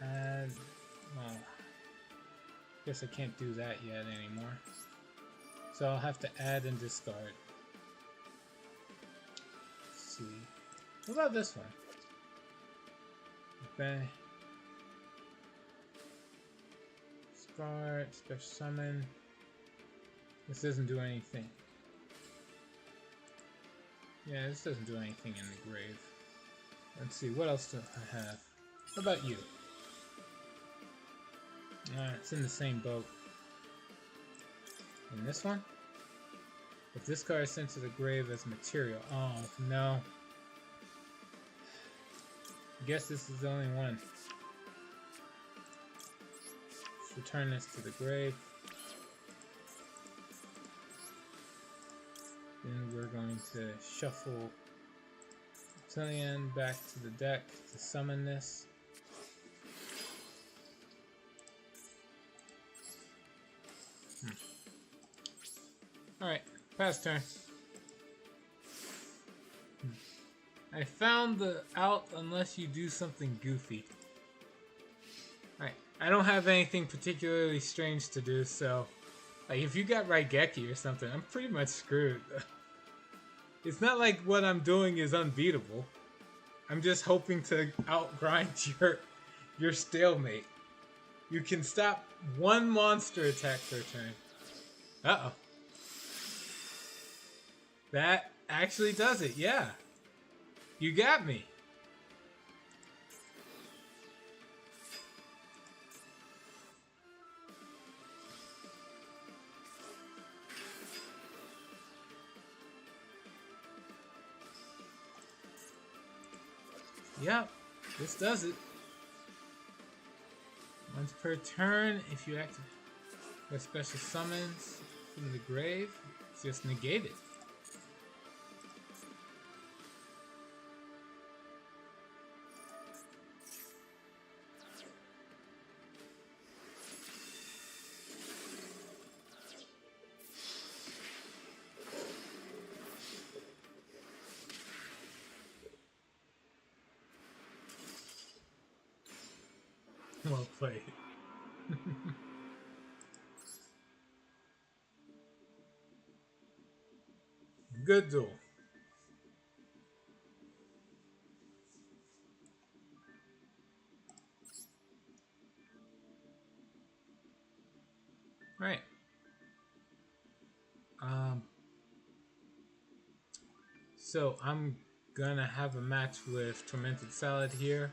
And well, guess I can't do that yet anymore. So I'll have to add and discard. Let's see. What about this one? Okay. Discard, special summon. This doesn't do anything. Yeah, this doesn't do anything in the grave. Let's see, what else do I have? What about you? It's in the same boat. And this one? If this card is sent to the grave as material. Oh, no. I guess this is the only one. Let's return this to the grave. Then we're going to shuffle Zillion back to the deck to summon this. Alright, pass turn. I found the out unless you do something goofy. Alright, I don't have anything particularly strange to do, so like if you got Raigeki or something, I'm pretty much screwed. It's not like what I'm doing is unbeatable. I'm just hoping to outgrind your stalemate. You can stop one monster attack per turn. Uh-oh. That actually does it, yeah. You got me. Yep, this does it. Once per turn, if you activate a special summons from the grave, it's just negated. Well played. Good duel. Right. So I'm gonna have a match with Tormented Salad here.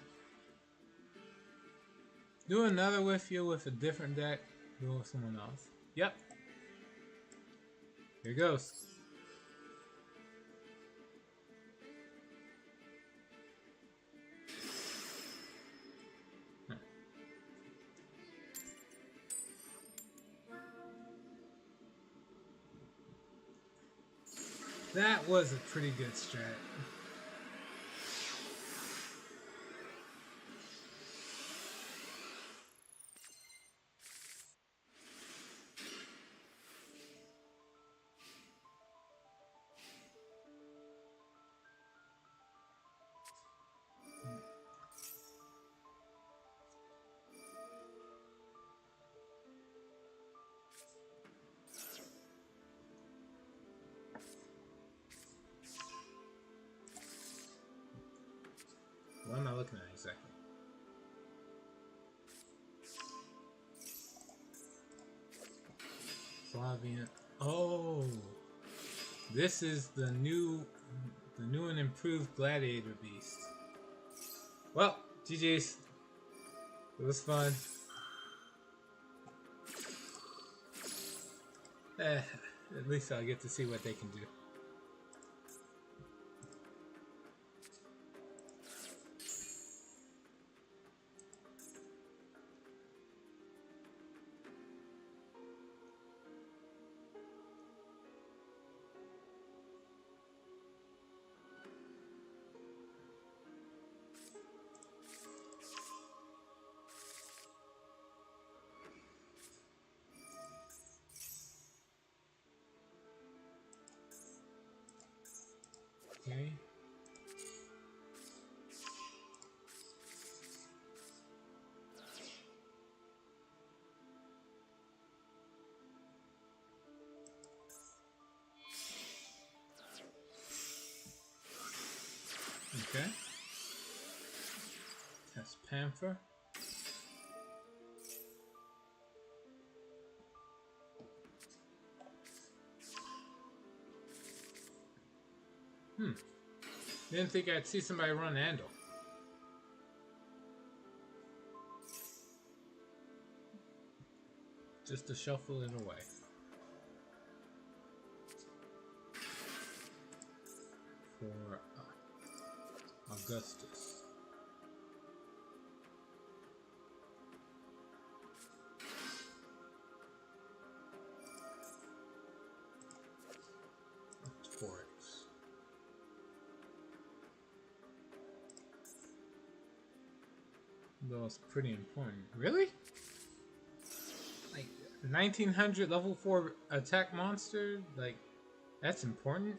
Do another with you with a different deck. Do it with someone else. Yep. Here goes. That was a pretty good strat. not exactly. Flavian. Oh, this is the new and improved Gladiator Beast. Well, GG's. It was fun. At least I'll get to see what they can do. Okay. Okay. That's Panther. Didn't think I'd see somebody run Andal. Just to shuffle it away. For Augustus. Taurus. That's pretty important. Really? Like 1900 level 4 attack monster? Like, that's important?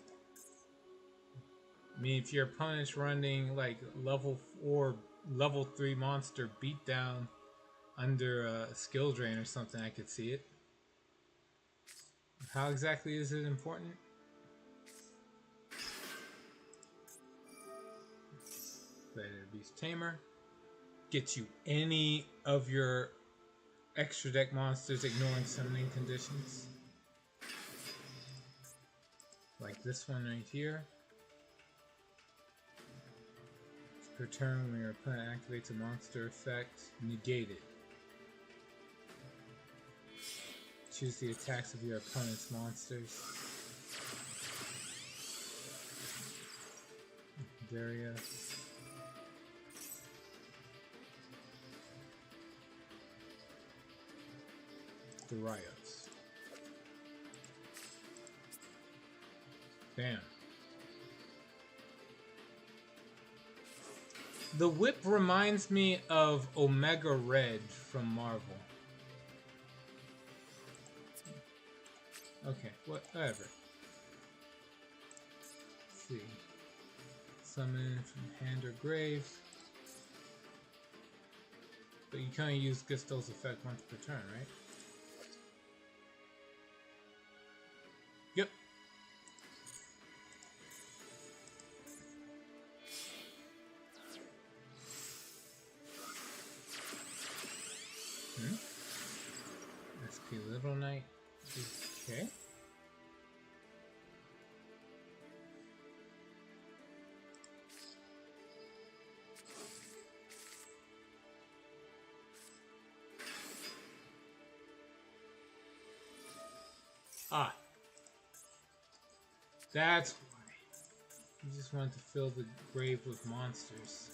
I mean, if your opponent's running like level 4, level 3 monster beatdown under a skill drain or something, I could see it. How exactly is it important? Gladiator Beast Tamer. Get you any of your extra deck monsters ignoring summoning conditions. Like this one right here. Per turn, when your opponent activates a monster effect, negate it. Choose the attacks of your opponent's monsters. Darius. Darius. Bam. The whip reminds me of Omega Red from Marvel. Okay, whatever. Let's see. Summon from hand or grave. But you can't use Gustel's effect once per turn, right? Yep. SP Little Knight. Okay. Ah. That's why. You just want to fill the grave with monsters.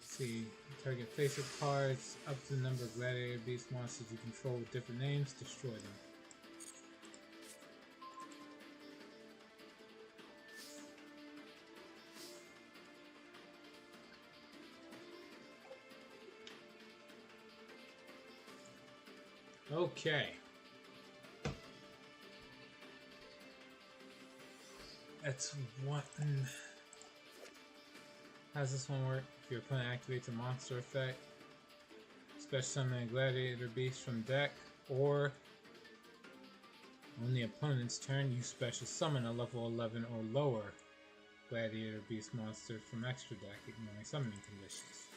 See, target face-up cards, up to the number of Gladiator Beast monsters you control with different names, destroy them. Okay. That's one. How does this one work? If your opponent activates a monster effect, Special summon a gladiator beast from deck, or on the opponent's turn, you special summon a level 11 or lower gladiator beast monster from extra deck, ignoring summoning conditions.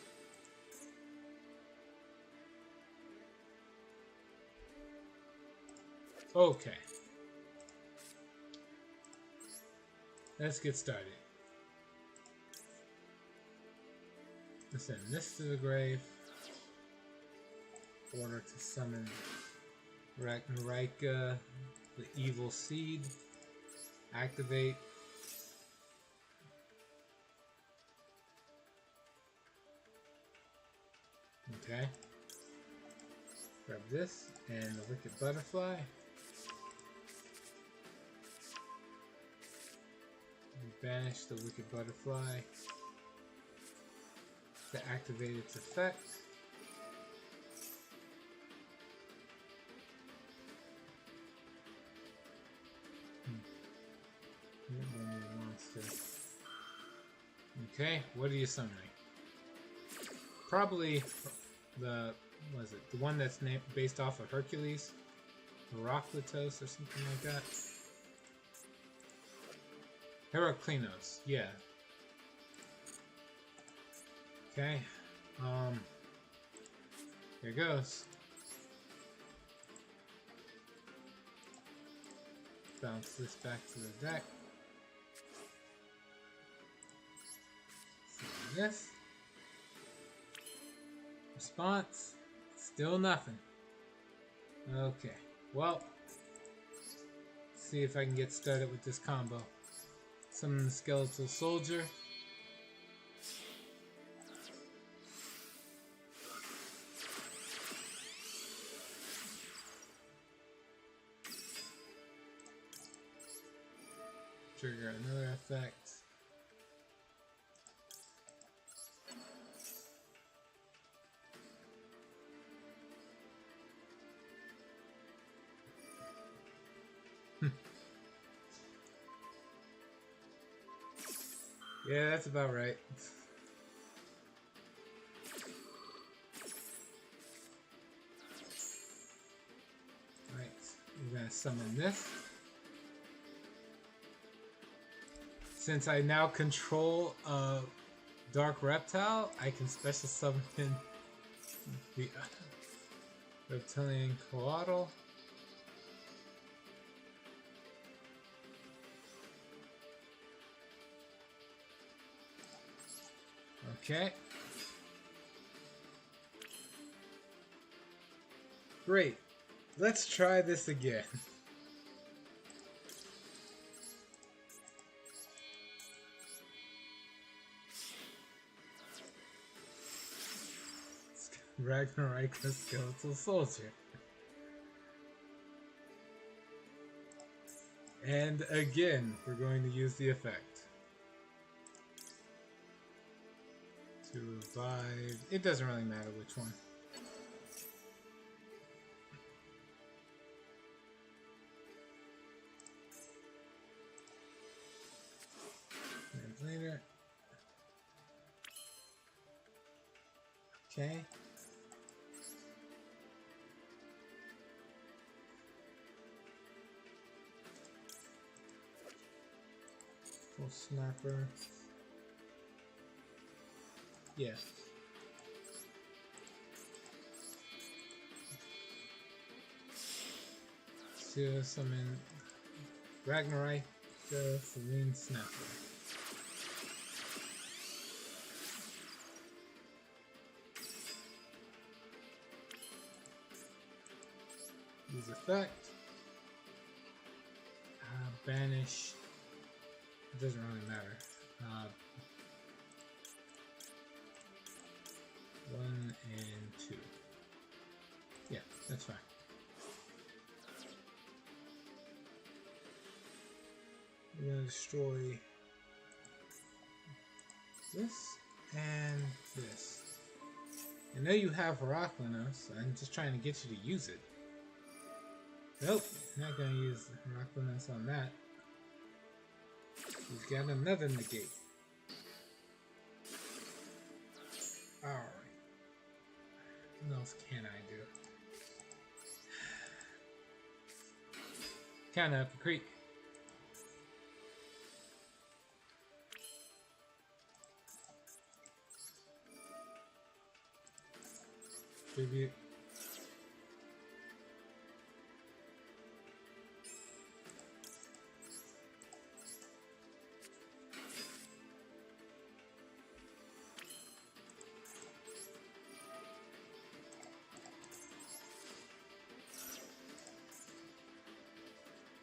Okay. Let's get started. Let's send this to the grave. Order to summon Ragnarika, the Evil Seed. Activate. Okay. Grab this and the Wicked Butterfly. Banish the Wicked Butterfly to activate its effect. Monster. Okay, what are you summoning? Probably the, what is it? The one that's named based off of Hercules, Heraclitos or something like that. Heraclinos, yeah. Okay, here goes. Bounce this back to the deck. This. Response, still nothing. Okay, well, let's see if I can get started with this combo. Summon the Skeletal Soldier. Trigger another effect. Yeah, that's about right. Alright, we're gonna summon this. Since I now control a Dark Reptile, I can special summon the Reptilian Coatl. Okay. Great. Let's try this again. Ragnarok the Skeletal Soldier. And again, we're going to use the effect. To revive. It doesn't really matter which one. And later. Okay. Full snapper. Yeah. To summon Ragnarok, the Serene Snapper. Use effect. Banish. It doesn't really matter. 1 and 2. Yeah, that's fine. We're gonna destroy this and this. I know you have Heraclinos. I'm just trying to get you to use it. Nope, not gonna use Heraclinos on that. He's got another negate. Alright. What else can I do? Kind of up the creek. Tribute.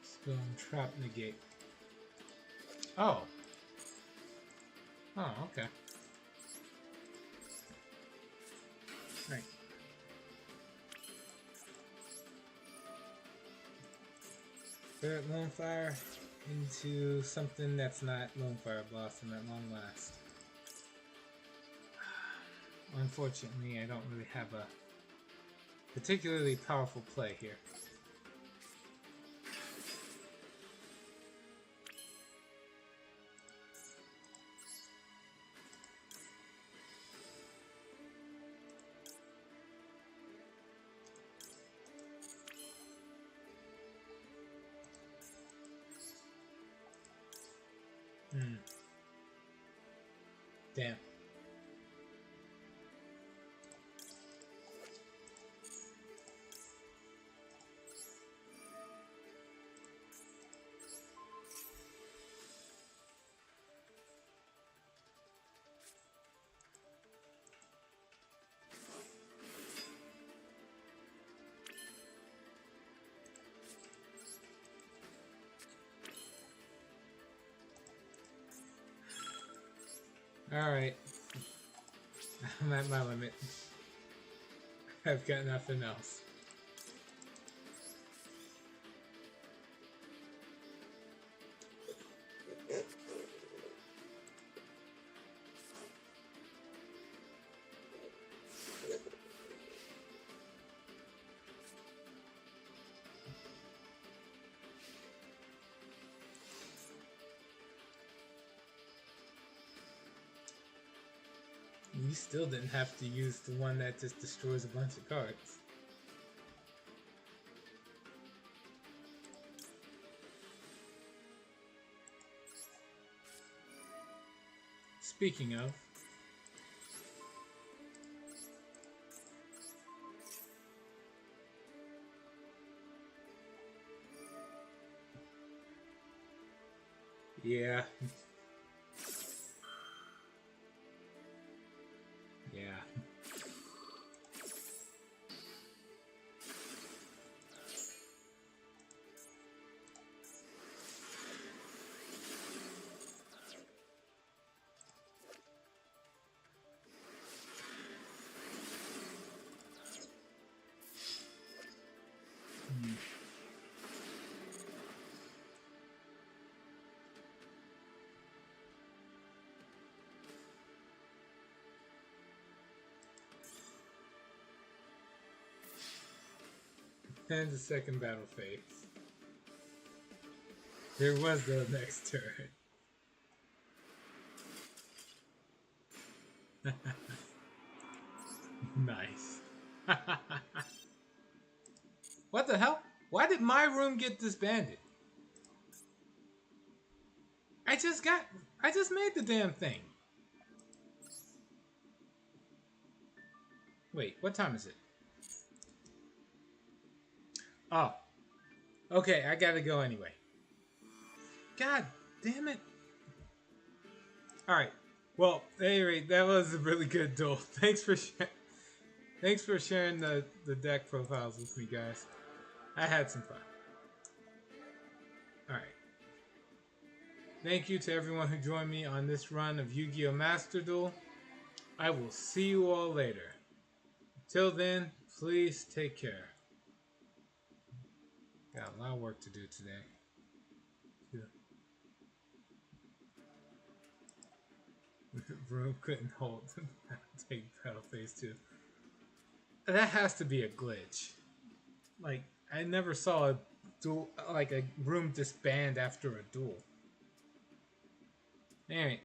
Stone trap negate. Oh. Oh, okay. Right. Spirit Lonefire into something that's not Lonefire Blossom at long last. Unfortunately, I don't really have a particularly powerful play here. Damn. Alright. I'm at my limit. I've got nothing else. You still didn't have to use the one that just destroys a bunch of cards. Speaking of, yeah. Yeah. And the second battle phase. There was the next turn. Nice. What the hell? Why did my room get disbanded? I just made the damn thing. Wait, what time is it? Oh. Okay, I gotta go anyway. God damn it. Alright. Well, at any rate, that was a really good duel. Thanks for sharing the deck profiles with me, guys. I had some fun. Alright. Thank you to everyone who joined me on this run of Yu-Gi-Oh! Master Duel. I will see you all later. Till then, please take care. Got a lot of work to do today. Room couldn't hold. Take battle phase 2. That has to be a glitch. Like, I never saw a duel, like a room disband after a duel. Anyway.